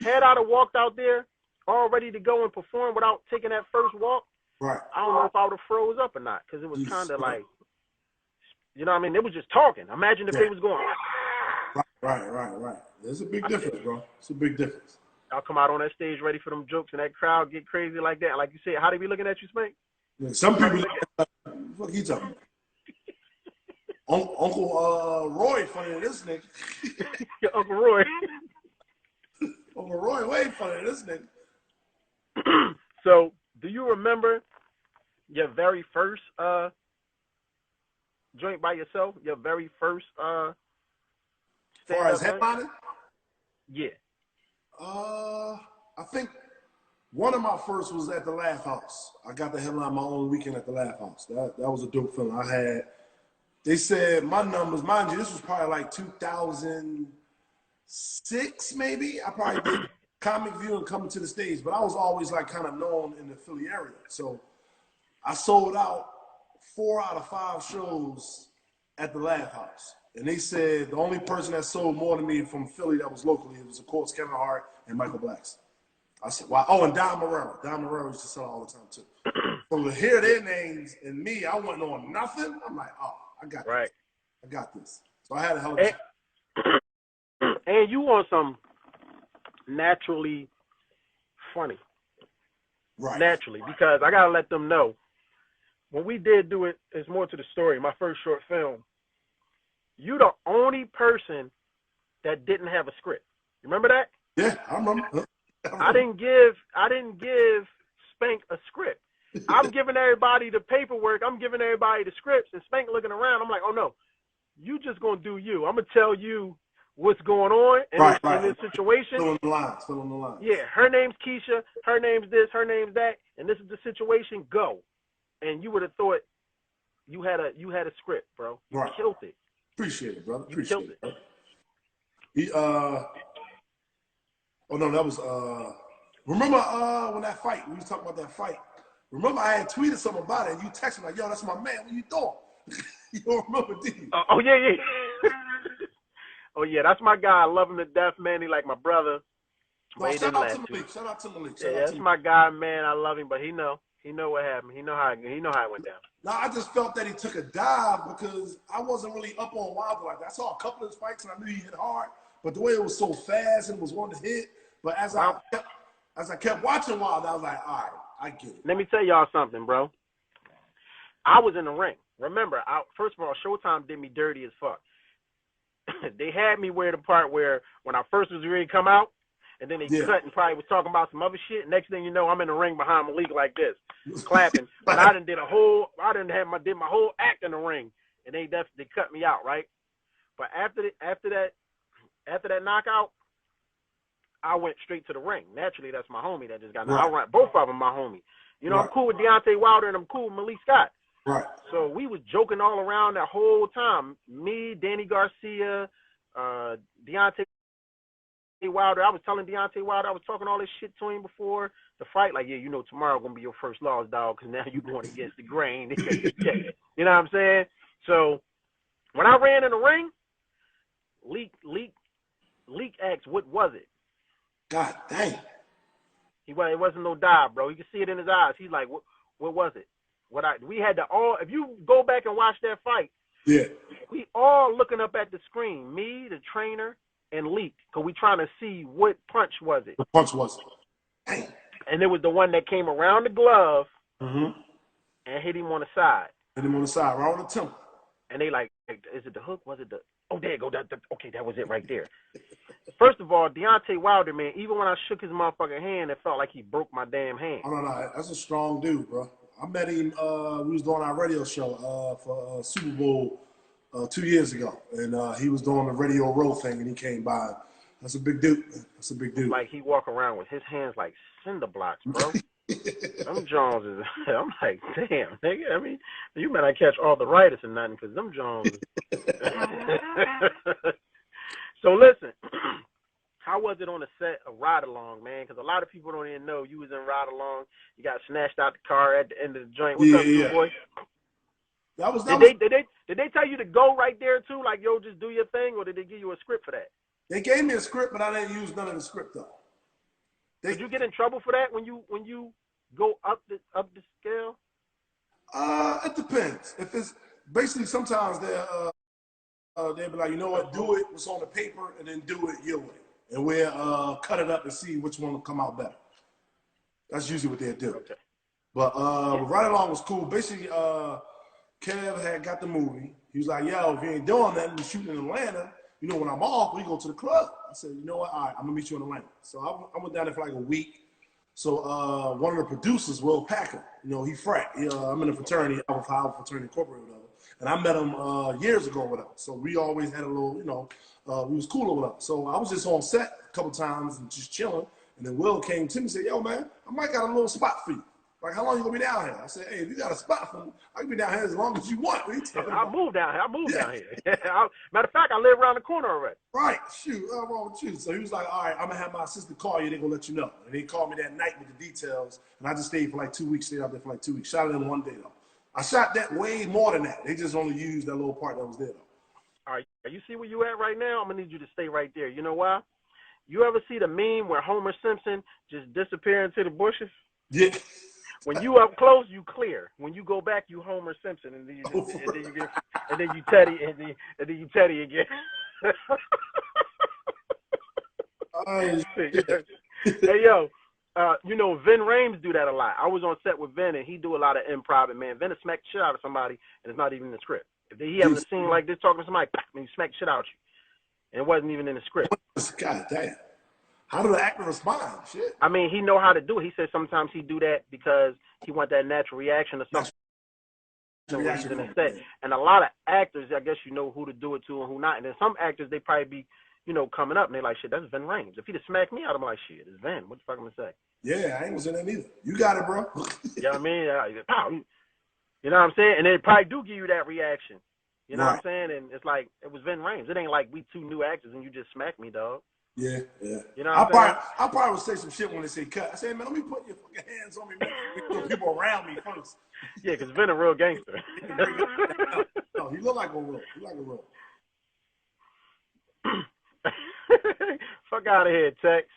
Had I walked out there all ready to go and perform without taking that first walk, Right. I don't know if I would have froze up or not, because it was kind of like, you know what I mean? They was just talking. Imagine if they was going. Right. There's a big difference, bro. It's a big difference. I'll come out on that stage ready for them jokes, and that crowd get crazy like that. Like you said, how they be looking at you, Spank? Yeah, some people, what he talking about? Uncle Roy funny than this nigga. Uncle Roy. Uncle Roy way funny than this nigga. So, do you remember your very first joint by yourself? Your very first As far as headlining? Yeah. I think one of my first was at the Laugh House. I got to headline my own weekend at the Laugh House. That was a dope feeling. They said my numbers, mind you, this was probably like 2006 maybe. I probably did Comic View and Coming to the Stage, but I was always like kind of known in the Philly area. So I sold out 4 out of 5 shows at the Laugh House. And they said the only person that sold more than me from Philly that was locally, it was, of course, Kevin Hart and Michael Blackson. I said, wow. Oh, and Don Marrero. Don Marrero used to sell all the time, too. So to hear their names and me, I wasn't on nothing. I'm like, oh, I got this. I got this. So I had a hell of a time. And you want some naturally funny. Right. Naturally, because I got to let them know. When we did do it, it's more to the story, my first short film, you the only person that didn't have a script. You remember that? Yeah, I remember. I didn't give Spank a script. I'm giving everybody the paperwork. I'm giving everybody the scripts, and Spank looking around. I'm like, oh no, you just gonna do you. I'm gonna tell you what's going on in this situation. Fill in the lines. Yeah, her name's Keisha. Her name's this. Her name's that. And this is the situation. Go. And you would have thought you had a script, bro. You killed it. Appreciate it, brother. You killed it. Oh no, that was remember when that fight, we was talking about that fight. Remember I had tweeted something about it and you texted me like, yo, that's my man, what you doing? You don't remember, did you? Oh yeah. Oh yeah, that's my guy. I love him to death, man. He like my brother. Well, shout out to Malik. Yeah, that's my guy, man. I love him, but he know what happened. He know how it went down. No, I just felt that he took a dive because I wasn't really up on Wilder like that. I saw a couple of his fights and I knew he hit hard, but the way it was so fast and it was one to hit. But as I kept watching Wilder, I was like, all right, I get it. Let me tell y'all something, bro. I was in the ring. Remember, first of all, Showtime did me dirty as fuck. They had me wear the part where when I first was ready to come out, and then they cut and probably was talking about some other shit. Next thing you know, I'm in the ring behind Malik like this, clapping. But I did my whole act in the ring, and they cut me out, right? But after that knockout, I went straight to the ring. Naturally, that's my homie that just got knocked out. Both of them my homie. You know, I'm cool with Deontay Wilder and I'm cool with Malik Scott. Right. So we was joking all around that whole time. Me, Danny Garcia, Deontay Wilder. I was telling Deontay Wilder, I was talking all this shit to him before the fight. Like, yeah, you know, tomorrow gonna be your first loss, dog, because now you're going against the grain. You know what I'm saying? So when I ran in the ring, Leak asked, what was it? God dang. It wasn't no dive, bro. You can see it in his eyes. He's like, what was it? We had to all, if you go back and watch that fight, we all looking up at the screen, me, the trainer, and Leak, because we trying to see what punch was it. The punch was it. Dang. And it was the one that came around the glove and hit him on the side. Hit him on the side, right on the temple. And they like, is it the hook? Was it the, oh, there you go. Okay, that was it right there. First of all, Deontay Wilder, man, even when I shook his motherfucking hand, it felt like he broke my damn hand. Oh, no, that's a strong dude, bro. I met him, we was doing our radio show for Super Bowl 2 years ago. And he was doing the Radio Row thing, and he came by. That's a big dude. That's a big dude. Like, he walk around with his hands like cinder blocks, bro. Them Jones is, I'm like, damn, nigga. I mean, you better catch arthritis and nothing, because them Jones. So, listen. How was it on the set of Ride Along, man? Because a lot of people don't even know you was in Ride Along. You got snatched out the car at the end of the joint. What's up, boy? Did they tell you to go right there too? Like, yo, just do your thing, or did they give you a script for that? They gave me a script, but I didn't use none of the script though. Did you get in trouble for that when you go up the scale? It depends. If it's basically sometimes they'll be like, you know what, do it what's on the paper, and then do it your way, and we'll cut it up and see which one will come out better. That's usually what they'll do. Okay. But Right Along was cool. Basically, Kev had got the movie. He was like, yo, if you ain't doing nothing, we're shooting in Atlanta. You know, when I'm off, we go to the club. I said, you know what? All right, I'm going to meet you in Atlanta. So I went down there for like a week. So one of the producers, Will Packer, you know, he frat. I'm in a fraternity, Alpha Phi Fraternity Incorporated, whatever. And I met him years ago with him. So we always had a little, you know, we was cool with him. So I was just on set a couple times and just chilling. And then Will came to me and said, yo, man, I might got a little spot for you. Like, how long you gonna be down here? I said, hey, if you got a spot for me, I can be down here as long as you want. I'll move down here. Down here. Matter of fact, I live around the corner already. Right. Shoot, what's wrong with you? So he was like, all right, I'm gonna have my assistant call you. They're gonna let you know. And he called me that night with the details. And I just stayed for like 2 weeks, stayed out there for like 2 weeks. Shot it in one day, though. I shot that way more than that. They just only used that little part that was there, though. All right. You see where you at right now? I'm gonna need you to stay right there. You know why? You ever see the meme where Homer Simpson just disappear into the bushes? Yeah. When you up close, you clear. When you go back, you Homer Simpson, and then you Teddy, and then you Teddy again. Hey yo, you know Vin Rames do that a lot. I was on set with Vin, and he do a lot of improv. And man, Vin will smack the shit out of somebody, and it's not even in the script. If he having a scene like this talking to somebody, and he smack the shit out you, and it wasn't even in the script. God damn. How do the actor respond? Shit. I mean, he know how to do it. He said sometimes he do that because he want that natural reaction or something. And a lot of actors, I guess you know who to do it to and who not. And then some actors, they probably be, you know, coming up and they like, shit, that's Vin Rames. If he'd have smacked me out, I'm like, shit, it's Vin. What the fuck am I gonna say? Yeah, I ain't gonna say that either. You got it, bro. You know what I mean? You know what I'm saying? And they probably do give you that reaction. You know what I'm saying? And it's like, it was Vin Rames. It ain't like we two new actors and you just smacked me, dog. Yeah. You know what I'm saying? I probably would say some shit when they say cut. I say, man, let me put your fucking hands on me, man. Get people around me first. Yeah, because Vin a real gangster. No, he look like a real. He like a real. Fuck out of here, Tex.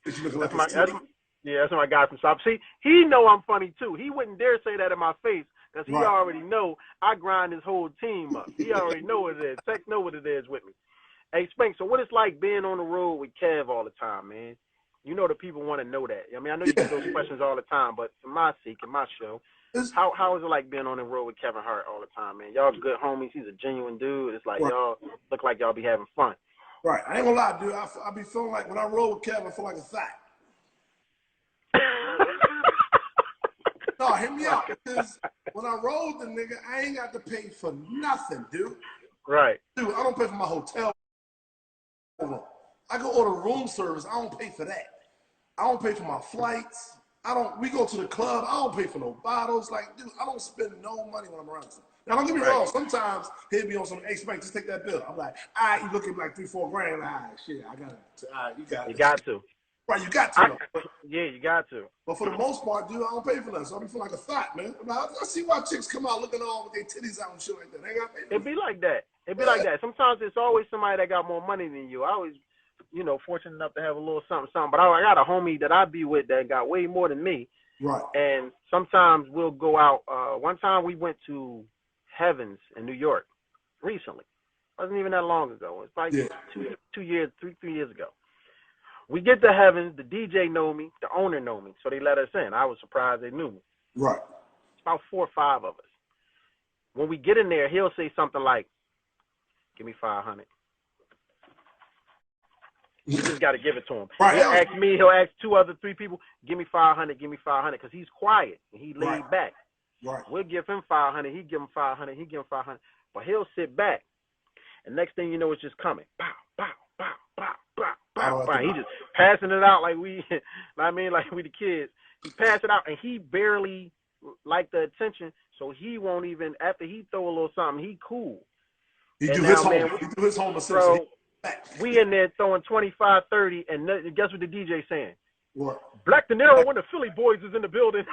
That's my guy from South. See, he know I'm funny too. He wouldn't dare say that in my face because he already know I grind his whole team up. He already know what it is. Tex know what it is with me. Hey, Spank, so what it's like being on the road with Kev all the time, man? You know the people want to know that. I mean, I know you get those questions all the time, but for my sake and my show, how is it like being on the road with Kevin Hart all the time, man? Y'all good homies. He's a genuine dude. It's like y'all look like y'all be having fun. Right. I ain't gonna lie, dude. I be feeling like when I roll with Kevin, I feel like a thot. No, hear me out. Because when I roll with the nigga, I ain't got to pay for nothing, dude. Right. Dude, I don't pay for my hotel room. I go order room service. I don't pay for that. I don't pay for my flights. We go to the club. I don't pay for no bottles. Like, dude, I don't spend no money when I'm around him. Now, don't get me wrong. Sometimes he'll be on some, hey, Spank, just take that bill. I'm like, all right, you looking like $3-4 grand. Like, all right, shit, I got it. All right, you got it. You got to. Right, you got to. Yeah, you got to. But for the most part, dude, I don't pay for nothing. So I be feeling like a thot, man. I see why chicks come out looking all with their titties out and shit like that. They got It'd be like that. Like that. Sometimes it's always somebody that got more money than you. I always, you know, fortunate enough to have a little something. But I got a homie that I be with that got way more than me. Right. And sometimes we'll go out. One time we went to Heavens in New York recently. It wasn't even that long ago. It's like 3 years ago. We get to Heavens. The DJ know me. The owner know me. So they let us in. I was surprised they knew me. Right. It's about 4 or 5 of us. When we get in there, he'll say something like, give me 500. You just got to give it to him. Right. He'll ask me, he'll ask 2 other 3 people, give me 500, because he's quiet and he laid back. Right. We'll give him 500, he give him 500, he give him 500, but he'll sit back. And next thing you know, it's just coming. Bow, bow, bow, bow, bow, bow, bow. He just passing it out like we, like we the kids. He pass it out and he barely like the attention, so he won't even, after he throw a little something, he cool. He do his home assessment. We in there throwing 25, 30, and guess what the DJ saying? What? Black Deniro, when the Philly boys is in the building.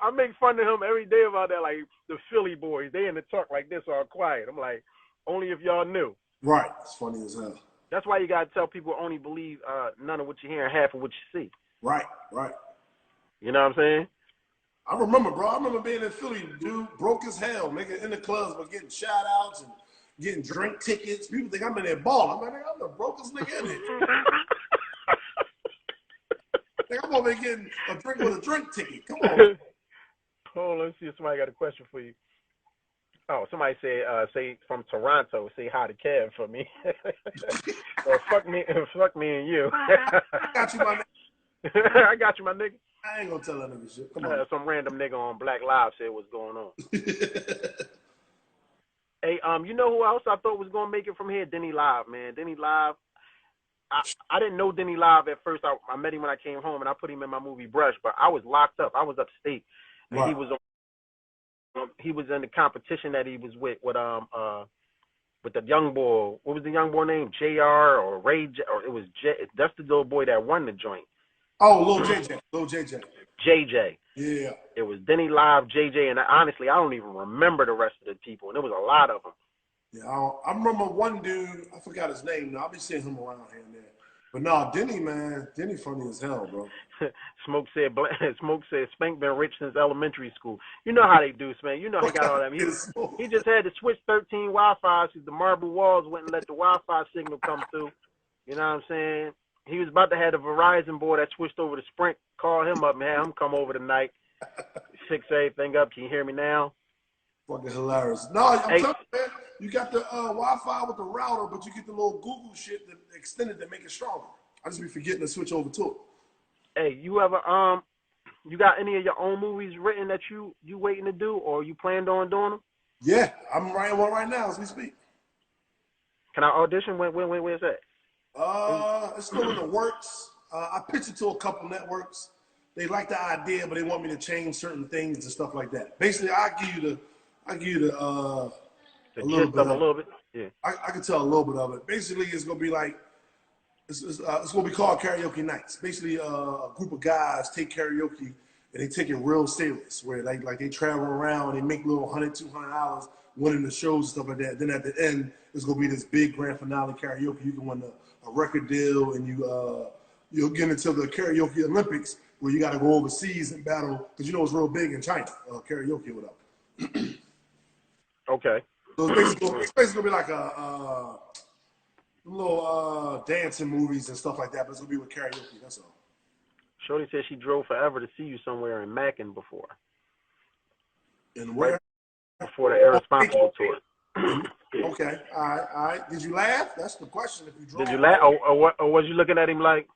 I make fun of him every day about that. Like the Philly boys, they in the talk like this all quiet. I'm like, only if y'all knew. Right. It's funny as hell. That's why you gotta tell people only believe none of what you hear and half of what you see. Right. Right. You know what I'm saying? I remember, bro. I remember being in Philly. Dude broke as hell, nigga, in the clubs, but getting shout outs and getting drink tickets. People think I'm in there balling. I'm like, I'm the brokest nigga in there. Like, I'm over there getting a drink with a drink ticket. Come on. Hold on, let's see if somebody got a question for you. Oh, somebody say from Toronto, say hi to Kev for me. Or fuck me and you. Got you, my nigga. I got you, my nigga. I ain't gonna tell that nigga shit. Come on. Some random nigga on Black Live said what's going on. Hey, you know who else I thought was gonna make it from here? Denny Live, man. Denny Live. I didn't know Denny Live at first. I met him when I came home, and I put him in my movie Brush. But I was locked up. I was upstate, and Right. he was in the competition that he was with the young boy. What was the young boy name? JR or Ray? Or it was that's the little boy that won the joint. Oh, Lil JJ. Lil JJ. JJ. Yeah. It was Denny Live, JJ, and honestly, I don't even remember the rest of the people, and there was a lot of them. Yeah, I remember one dude, I forgot his name. Now, I'll be seeing him around here and there. But no, Denny, man, Denny funny as hell, bro. Smoke said Spank been rich since elementary school. You know how they do, Spank. You know he got all that. He just had to switch 13 Wi-Fi's because the marble walls wouldn't let the Wi-Fi signal come through. You know what I'm saying? He was about to have the Verizon boy that switched over to Sprint call him up and have him come over tonight, fix everything up. Can you hear me now? Fucking hilarious. No, I'm telling you, man, you got the Wi-Fi with the router, but you get the little Google shit that extended to make it stronger. I just be forgetting to switch over to it. Hey, you ever you got any of your own movies written that you waiting to do, or you planned on doing them? Yeah, I'm writing one right now as we speak. Can I audition? Where's that? It's still in the works. I pitched it to a couple networks. They like the idea, but they want me to change certain things and stuff like that. Basically, I give you the a little bit. Yeah. I can tell a little bit of it. Basically, it's gonna be like it's gonna be called karaoke nights. Basically, a group of guys take karaoke and they take it real serious, where like they travel around, they make little $100, $200 winning the shows and stuff like that. Then at the end, it's gonna be this big grand finale karaoke. You can win a record deal, and you'll get into the karaoke Olympics where you got to go overseas and battle because you know it's real big in China, karaoke without. Okay. So it's basically gonna be like a little dancing movies and stuff like that, but it's gonna be with karaoke. That's all. Shorty said she drove forever to see you somewhere in Mackin before. And where? Right before the Irresponsible tour. Okay. All right. Did you laugh? That's the question. If you drove. Did you laugh? Or was you looking at him like?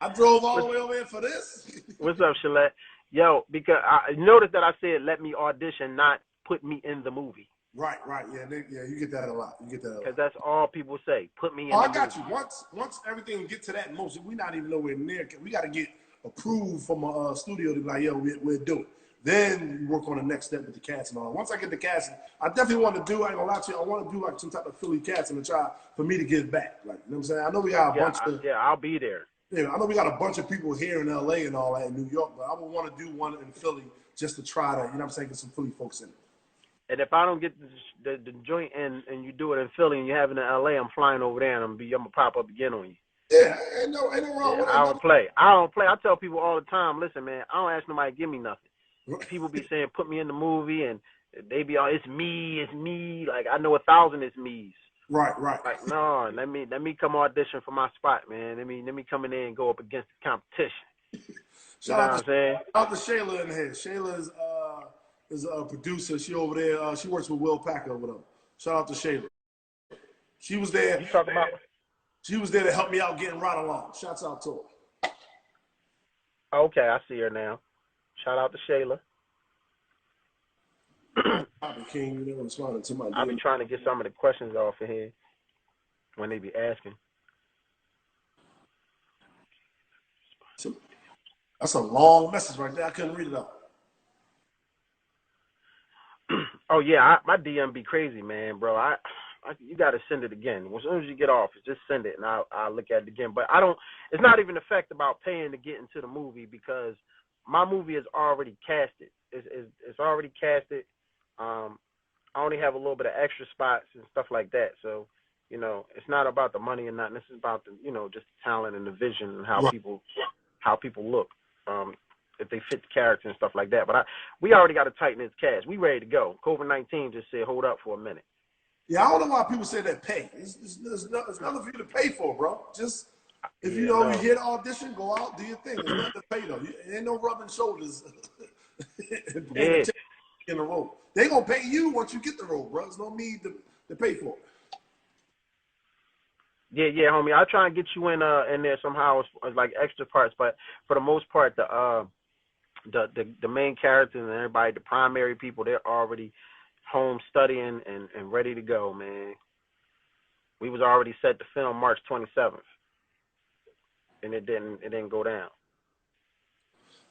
I drove all the way over here for this. What's up, Shalette? Yo, because I noticed that I said let me audition, not put me in the movie. Right. Yeah, you get that a lot. Because that's all people say. Put me in. I got you. Once everything get to that motion, we're not even nowhere near. We got to get approved from a studio to be like, yo, we'll do it. Then you work on the next step with the cats and all. Once I get the casting, I definitely want to do. I ain't gonna lie to you. I want to do like some type of Philly casting to try for me to get back. Like, you know what I'm saying? I know we got a bunch of. Yeah, I'll be there. Yeah, I know we got a bunch of people here in LA and all that in New York, but I would want to do one in Philly just to try to, you know what I'm saying, get some Philly folks in it. And if I don't get the joint and you do it in Philly and you have it in LA, I'm flying over there and I'm gonna pop up again on you. Yeah, ain't no wrong with it. I don't play. I tell people all the time, listen, man, I don't ask nobody to give me nothing. People be saying, put me in the movie, and they be all, it's me. Like, I know 1,000 is me's. Right. Like, no, let me come audition for my spot, man. Let me come in there and go up against the competition. Shout out to Shayla in here. Shayla is a producer. She over there. She works with Will Packer over there. Shout out to Shayla. She was there. You talking about? She was there to help me out getting right along. Shouts out to her. Okay, I see her now. Shout out to Shayla. King, you never responded to my. I'll be trying to get some of the questions off of here when they be asking. That's a long message right there. I couldn't read it out. Oh yeah, my DM be crazy, man, bro. I you got to send it again. As soon as you get off, just send it, and I'll look at it again. But I don't. It's not even the fact about paying to get into the movie because my movie is already casted. It's already casted. I only have a little bit of extra spots and stuff like that. So, it's not about the money or nothing. This is about the, just the talent and the vision and how people look. If they fit the character and stuff like that. But we already got to tighten this cast. We ready to go. COVID-19 just said, hold up for a minute. Yeah, I don't know why people say that pay. It's nothing for you to pay for, bro. Just if you hear the audition, go out, do your thing. There's nothing to pay though. Ain't no rubbing shoulders in the role. They gonna pay you once you get the role, bro. There's no need to pay for it. Yeah, homie. I'll try and get you in there somehow as like extra parts, but for the most part, the main characters and everybody, the primary people, they're already home studying and ready to go, man. We was already set to film March 27th, and it didn't go down.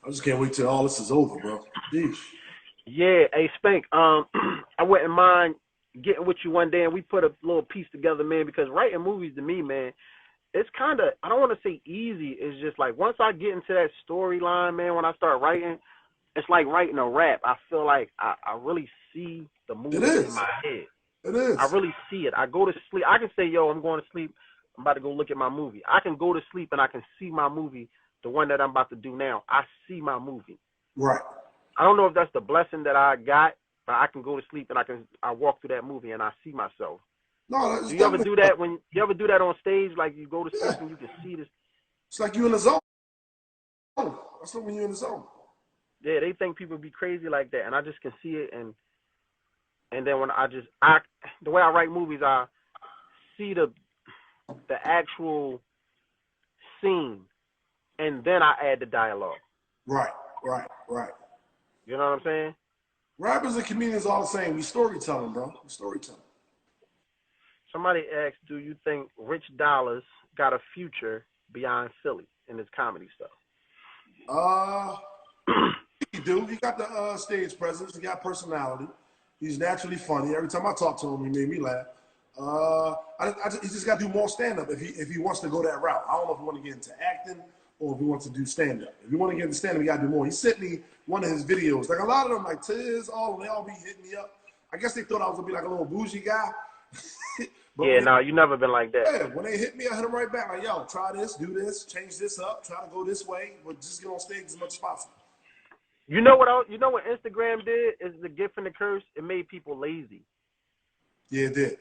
I just can't wait till all this is over, bro. Jeez. Yeah, hey Spank, I wouldn't mind getting with you one day and we put a little piece together, man, because writing movies to me, man, it's kind of, I don't want to say easy. It's just like once I get into that storyline, man, when I start writing, it's like writing a rap. I feel like I really see the movie in my head. It is. I really see it. I go to sleep. I can say, yo, I'm going to sleep. I'm about to go look at my movie. I can go to sleep and I can see my movie, the one that I'm about to do now. I see my movie. Right. I don't know if that's the blessing that I got, but I can go to sleep and I walk through that movie and I see myself. No, do you ever do that when you ever do that on stage? Like you go to sleep and you can see this. It's like you in the zone. That's when you're in the zone. Yeah, they think people be crazy like that, and I just can see it. And then when the way I write movies, I see the actual scene, and then I add the dialogue. Right. You know what I'm saying? Rappers and comedians all the same. We storytelling, bro. We storytelling. Somebody asked, do you think Rich Dollars got a future beyond Philly in his comedy stuff? He do. He got the stage presence. He got personality. He's naturally funny. Every time I talk to him, he made me laugh. He just got to do more stand-up if he wants to go that route. I don't know if he want to get into acting or if he wants to do stand-up. If you want to get into stand-up, you got to do more. He sent me one of his videos. Like a lot of them, like Tiz, all they all be hitting me up. I guess they thought I was gonna be like a little bougie guy. Yeah, no, you never been like that. Yeah, when they hit me, I hit them right back. Like, yo, try this, do this, change this up, try to go this way, but just get on stage as much as possible. You know what Instagram did is the gift and the curse. It made people lazy. Yeah, it did.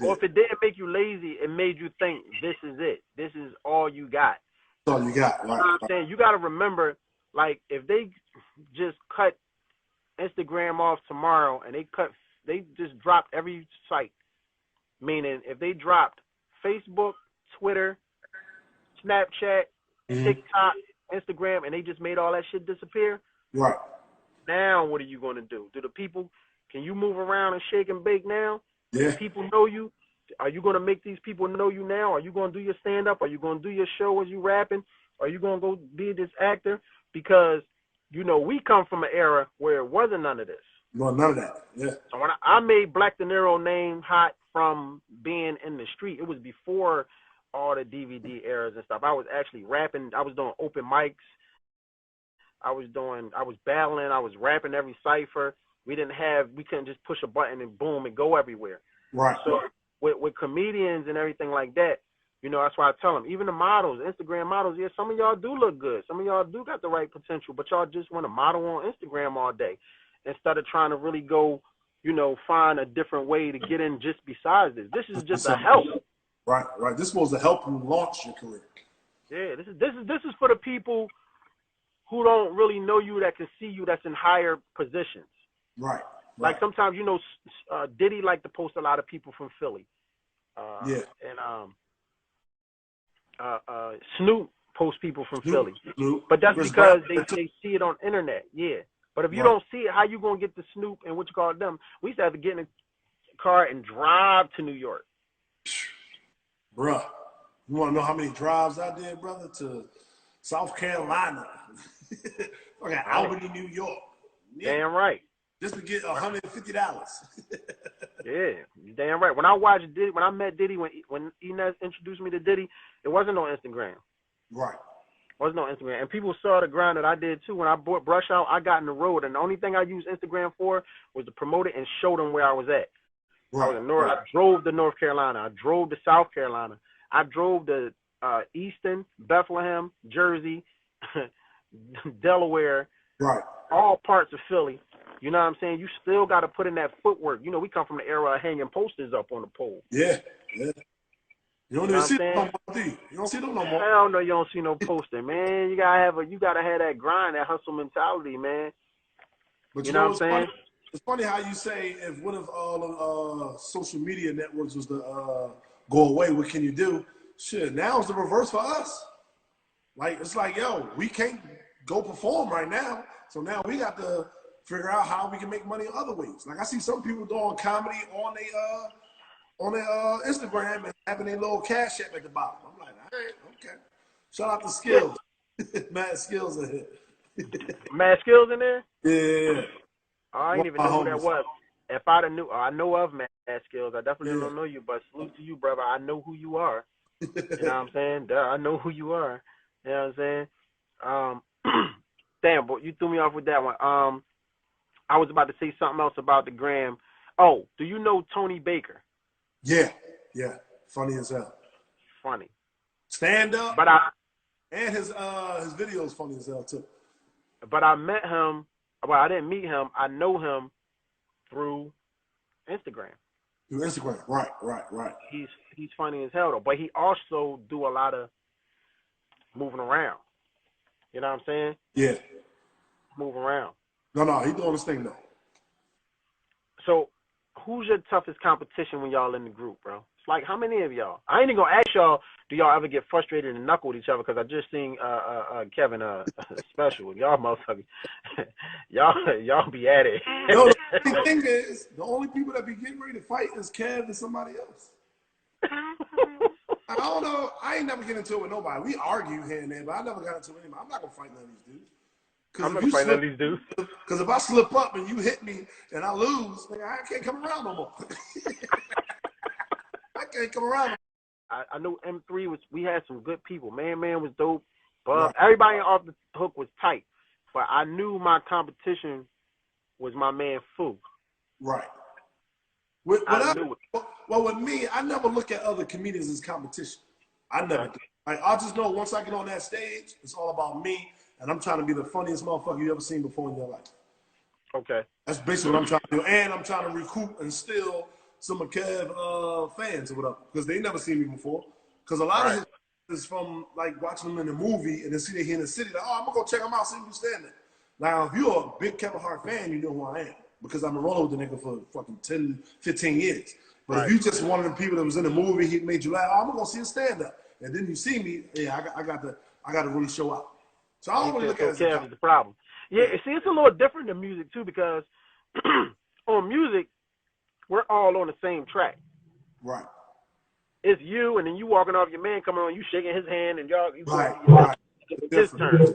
Or if it didn't make you lazy, it made you think this is it. This is all you got. That's all you got. Right. You know what I'm saying? You got to remember, like, if they just cut Instagram off tomorrow and they just dropped every site, meaning if they dropped Facebook, Twitter, Snapchat, TikTok, Instagram, and they just made all that shit disappear. Right. Now what are you going to do? Can you move around and shake and bake now? Yeah. Do people know you? Are you going to make these people know you now? Are you going to do your stand-up? Are you going to do your show as you rapping? Are you going to go be this actor? Because, we come from an era where it wasn't none of this. No, none of that. Yeah. So when I made Black Deniro name hot from being in the street, it was before all the DVD eras and stuff. I was actually rapping. I was doing open mics. I was battling. I was rapping every cipher. We couldn't just push a button and boom, and go everywhere. Right. So with comedians and everything like that, that's why I tell them, even the models, Instagram models, yeah, some of y'all do look good. Some of y'all do got the right potential, but y'all just want to model on Instagram all day instead of trying to really go, find a different way to get in just besides this. This is just a help. Right. This is supposed to help you launch your career. Yeah, this is for the people who don't really know you, that can see you, that's in higher positions. Right. Like sometimes, Diddy like to post a lot of people from Philly. Yeah. And Snoop posts people from Philly. Snoop. But that's because they see it on internet. Yeah. But if you don't see it, how you going to get the Snoop and what you call them? We used to have to get in a car and drive to New York. Bruh, you want to know how many drives I did, brother, to South Carolina? Okay, Albany, New York. Yeah. Damn right. Just to get $150. Yeah, you damn right. When I watched Diddy, when I met Diddy, when Inez introduced me to Diddy, it wasn't on Instagram. Right. Wasn't on Instagram, and people saw the grind that I did too. When I bought Brush Out, I got in the road, and the only thing I used Instagram for was to promote it and show them where I was at. Right. I was in North. I drove to North Carolina. I drove to South Carolina. I drove to Easton, Bethlehem, Jersey, Delaware, Right. all parts of Philly. You know what I'm saying? You still got to put in that footwork. You know, we come from the era of hanging posters up on the pole. Yeah. Yeah. You don't even see them no more, do you? You don't see them no more. Hell no, you don't see no poster, man. You gotta have that grind, that hustle mentality, man. But you know what I'm saying? It's funny how you say if one of all the social media networks was to go away, what can you do? Shit, now it's the reverse for us. Like it's like, yo, we can't go perform right now, so now we got to figure out how we can make money in other ways. Like I see some people doing comedy on their Instagram and having a little cash app at the bottom. I'm like, all right, okay. Shout out to Skills. Mad Skills in here. Mad Skills in there? Yeah. I ain't even know who that was. If I'd have knew, I know of Mad Skills. I definitely don't know you, but salute to you, brother. I know who you are. You know what I'm saying? Duh, I know who you are. You know what I'm saying? Damn, boy, you threw me off with that one. I was about to say something else about the gram. Oh, do you know Tony Baker? Yeah, yeah. Funny as hell. Funny. Stand up. But and his videos funny as hell too. But I met him. Well, I didn't meet him. I know him through Instagram. Through Instagram, right. He's funny as hell though. But he also do a lot of moving around. You know what I'm saying? Yeah. Move around. No, he doing his thing though. So, who's your toughest competition when y'all in the group, bro? It's like, how many of y'all? I ain't even gonna ask y'all, do y'all ever get frustrated and knuckle with each other? Because I just seen Kevin special. Y'all motherfuckers, y'all be at it. No, the thing is, the only people that be getting ready to fight is Kev and somebody else. I don't know. I ain't never get into it with nobody. We argue here and there, but I never got into it anybody. I'm not gonna fight none of these dudes. I'm not fighting none of these dudes. Because if I slip up and you hit me and I lose, I can't come around no more. I can't come around. I know M3 we had some good people. Man was dope. But everybody off the hook was tight. But I knew my competition was my man Fu. Right. Well, with me, I never look at other comedians as competition. I never do. Like, I just know once I get on that stage, it's all about me, and I'm trying to be the funniest motherfucker you ever seen before in your life. Okay. That's basically what I'm trying to do. And I'm trying to recruit and steal some of Kev fans or whatever, because they never seen me before. Because a lot of his is from like watching them in the movie and then see they here in the city. Like, oh, I'm gonna go check them out, see who's standing. Now, if you're a big Kevin Hart fan, you know who I am because I've been rolling with the nigga for fucking 10, 15 years. But if you just one of the people that was in the movie, he made you laugh. Oh, I'm gonna go see a stand up, and then you see me. Yeah, I got to really show out. So I don't really look at it as the problem. Yeah, see, it's a little different than music too because on music, we're all on the same track. Right. It's you, and then you walking off, your man coming on, you shaking his hand, and y'all, right. His turn. You know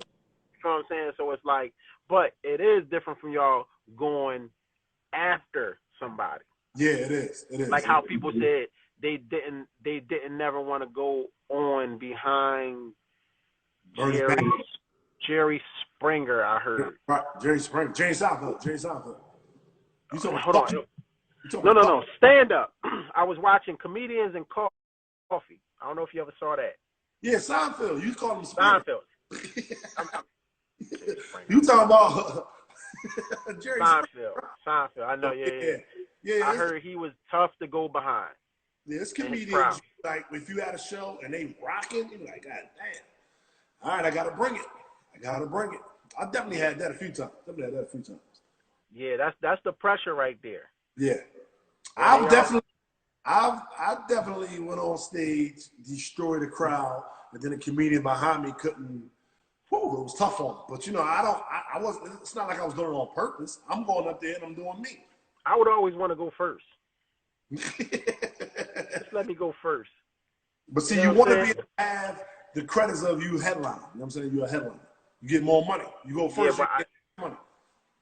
what I'm saying? So it's like, but it is different from y'all going after somebody. Yeah, it is. It is. Like how people said they didn't never want to go on behind Jerry Springer, I heard. Right, Jerry Springer. Jerry Seinfeld. You talking Hold on. No. Stand up. I was watching Comedians and Coffee. I don't know if you ever saw that. Yeah, Seinfeld. You call him Springer. Seinfeld. You talking about Jerry Seinfeld. I know, yeah. I heard he was tough to go behind. Yeah, it's comedians, like, if you had a show and they rocking, you're like, God damn. All right, I got to bring it. I definitely had that a few times. Yeah, that's the pressure right there. Yeah. I definitely went on stage, destroyed the crowd, and then a comedian behind me couldn't. Whew, it was tough on him. But I wasn't. It's not like I was doing it on purpose. I'm going up there and I'm doing me. I would always want to go first. Just let me go first. But see, you want to be able to have the credits of you headline. You know what I'm saying? You're a headliner. You get more money. You go first. Yeah, you get money.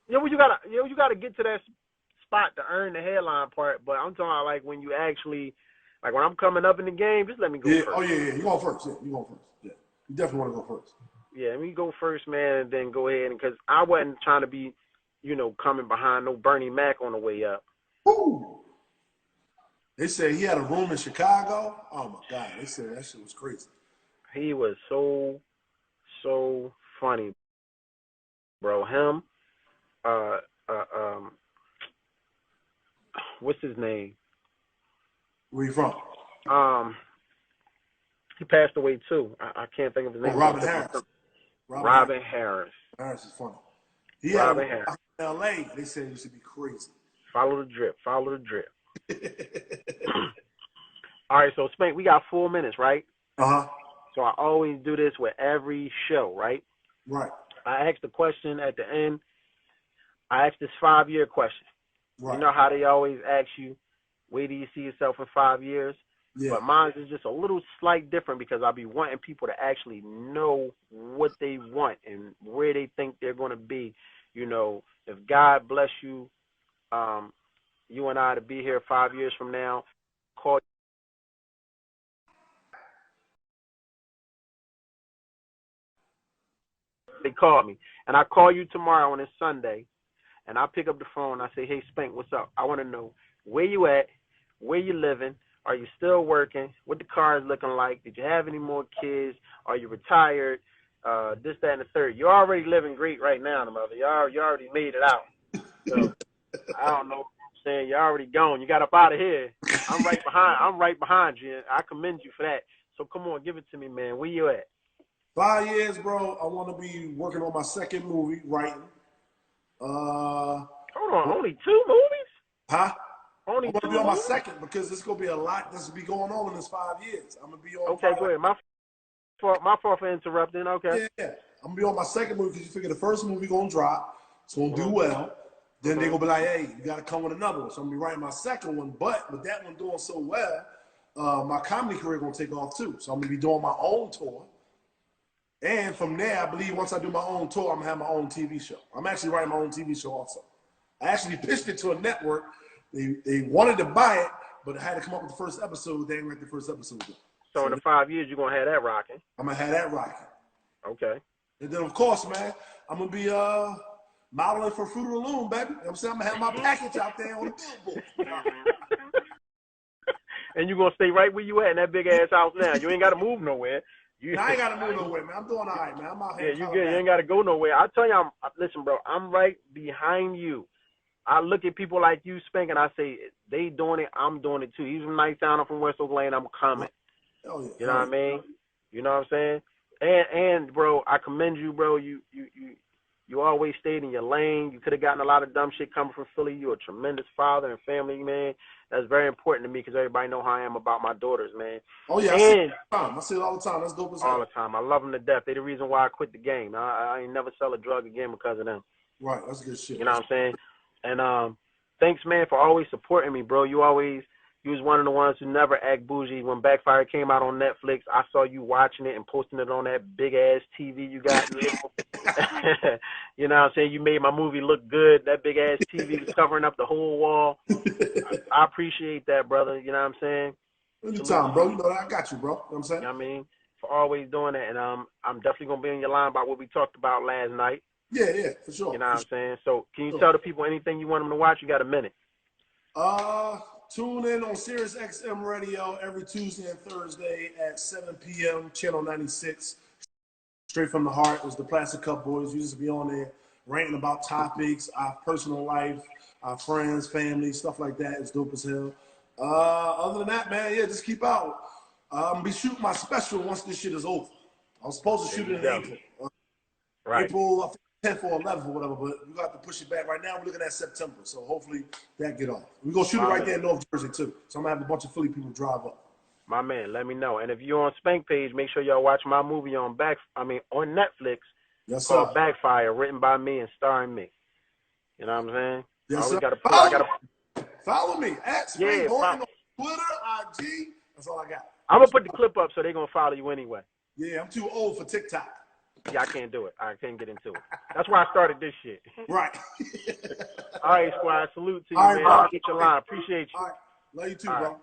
You gotta get to that spot to earn the headline part, but I'm talking about like when you actually, like when I'm coming up in the game, just let me go first. Oh yeah, you going first. Yeah, you going first. Yeah, you definitely want to go first. Yeah, let me go first, man, and then go ahead, because I wasn't trying to be, coming behind no Bernie Mac on the way up. Ooh. They said he had a room in Chicago. Oh my God, they said that shit was crazy. He was so funny, bro. Him, what's his name? Where you from? He passed away too. I can't think of his name. Robin Harris. Robin Harris. Harris is funny. He had a in L.A. They said he used to be crazy. Follow the drip. Follow the drip. All right, so Spank, we got 4 minutes, right? So I always do this with every show, right? Right. I ask the question at the end. I ask this 5-year question. Right. You know how they always ask you, where do you see yourself in 5 years? Yeah. But mine is just a little slight different, because I'll be wanting people to actually know what they want and where they think they're going to be. If God bless you, you and I to be here 5 years from now, call. They called me, and I call you tomorrow on this Sunday, and I pick up the phone and I say, hey, Spank, what's up? I want to know where you at, where you living, are you still working, what the car is looking like, did you have any more kids, are you retired, this, that, and the third. You're already living great right now, mother. You already made it out. So I don't know what I'm saying. You're already gone. You got up out of here. I'm right behind you. I commend you for that. So come on, give it to me, man. Where you at? 5 years, bro. I want to be working on my second movie, writing. Hold on, only 2 movies? Huh? Only I'm going to 2 be on my movies? second, because there's going to be a lot that's be going on in this 5 years. I'm going to be on. Okay, go ahead. My fault for interrupting. Okay. Yeah. I'm going to be on my second movie, because you figure the first movie going to drop. It's going to do well. Then they're going to be like, hey, you got to come with another one. So I'm going to be writing my second one. But with that one doing so well, my comedy career going to take off too. So I'm going to be doing my own tour. And from there, I believe once I do my own tour, I'm going to have my own TV show. I'm actually writing my own TV show also. I actually pitched it to a network. They wanted to buy it, but I had to come up with the first episode. They didn't write the first episode yet. So in the 5 years, you're going to have that rocking. I'm going to have that rocking. Okay. And then, of course, man, I'm going to be modeling for Fruit of the Loom, baby. You know what I'm saying? I'm going to have my package out there on the billboard. And you're going to stay right where you at in that big-ass house now. You ain't got to move nowhere. I ain't got to move nowhere, man. I'm doing all right, man. I'm out here. Yeah, you good. You ain't got to go nowhere. I tell you, listen, bro, I'm right behind you. I look at people like you, Spank, and I say, they doing it, I'm doing it too. He's from Nicetown, I'm from West Oak Lane, I'm coming. Oh, yeah. You know what I mean? You know what I'm saying? And bro, I commend you, bro. You always stayed in your lane. You could have gotten a lot of dumb shit coming from Philly. You're a tremendous father and family man. That's very important to me, because everybody know how I am about my daughters, man. Oh, yeah. I see it all the time. That's dope as hell. All the time. I love them to death. They're the reason why I quit the game. I ain't never sell a drug again because of them. Right. That's good shit. You know what I'm saying? And thanks, man, for always supporting me, bro. You was one of the ones who never act bougie. When Backfire came out on Netflix, I saw you watching it and posting it on that big-ass TV you got. You know what I'm saying? You made my movie look good. That big-ass TV was covering up the whole wall. I appreciate that, brother. You know what I'm saying? Anytime, bro. You know that I got you, bro. You know what I'm saying? You know what I mean? For always doing that. And I'm definitely going to be in your line about what we talked about last night. Yeah, for sure. You know what I'm saying? So can you tell the people anything you want them to watch? You got a minute. Tune in on Sirius XM Radio every Tuesday and Thursday at 7 p.m. Channel 96. Straight from the Heart. It was the Plastic Cup Boys. We just be on there ranting about topics, our personal life, our friends, family, stuff like that. It's dope as hell. Other than that, man, yeah, just keep out. I'm going to be shooting my special once this shit is over. I was supposed to shoot it in April. Right. April, I think 10th or 11th or whatever, but we got to push it back. Right now, we're looking at September, so hopefully that get off. We're going to shoot it right there in North Jersey, too. So I'm going to have a bunch of Philly people drive up. My man, let me know. And if you're on Spank page, make sure y'all watch my movie on Netflix. Yes, called sir. Backfire, written by me and starring me. You know what I'm saying? Yes, sir. Follow me at Spank on Twitter, IG. That's all I got. I'm going to put the clip up so they're going to follow you anyway. Yeah, I'm too old for TikTok. Yeah, I can't do it. I can't get into it. That's why I started this shit. Right. All right, squad. Salute to you, All right, man. bro. I'll get your line. Appreciate you. All right. Love you too, All right. bro.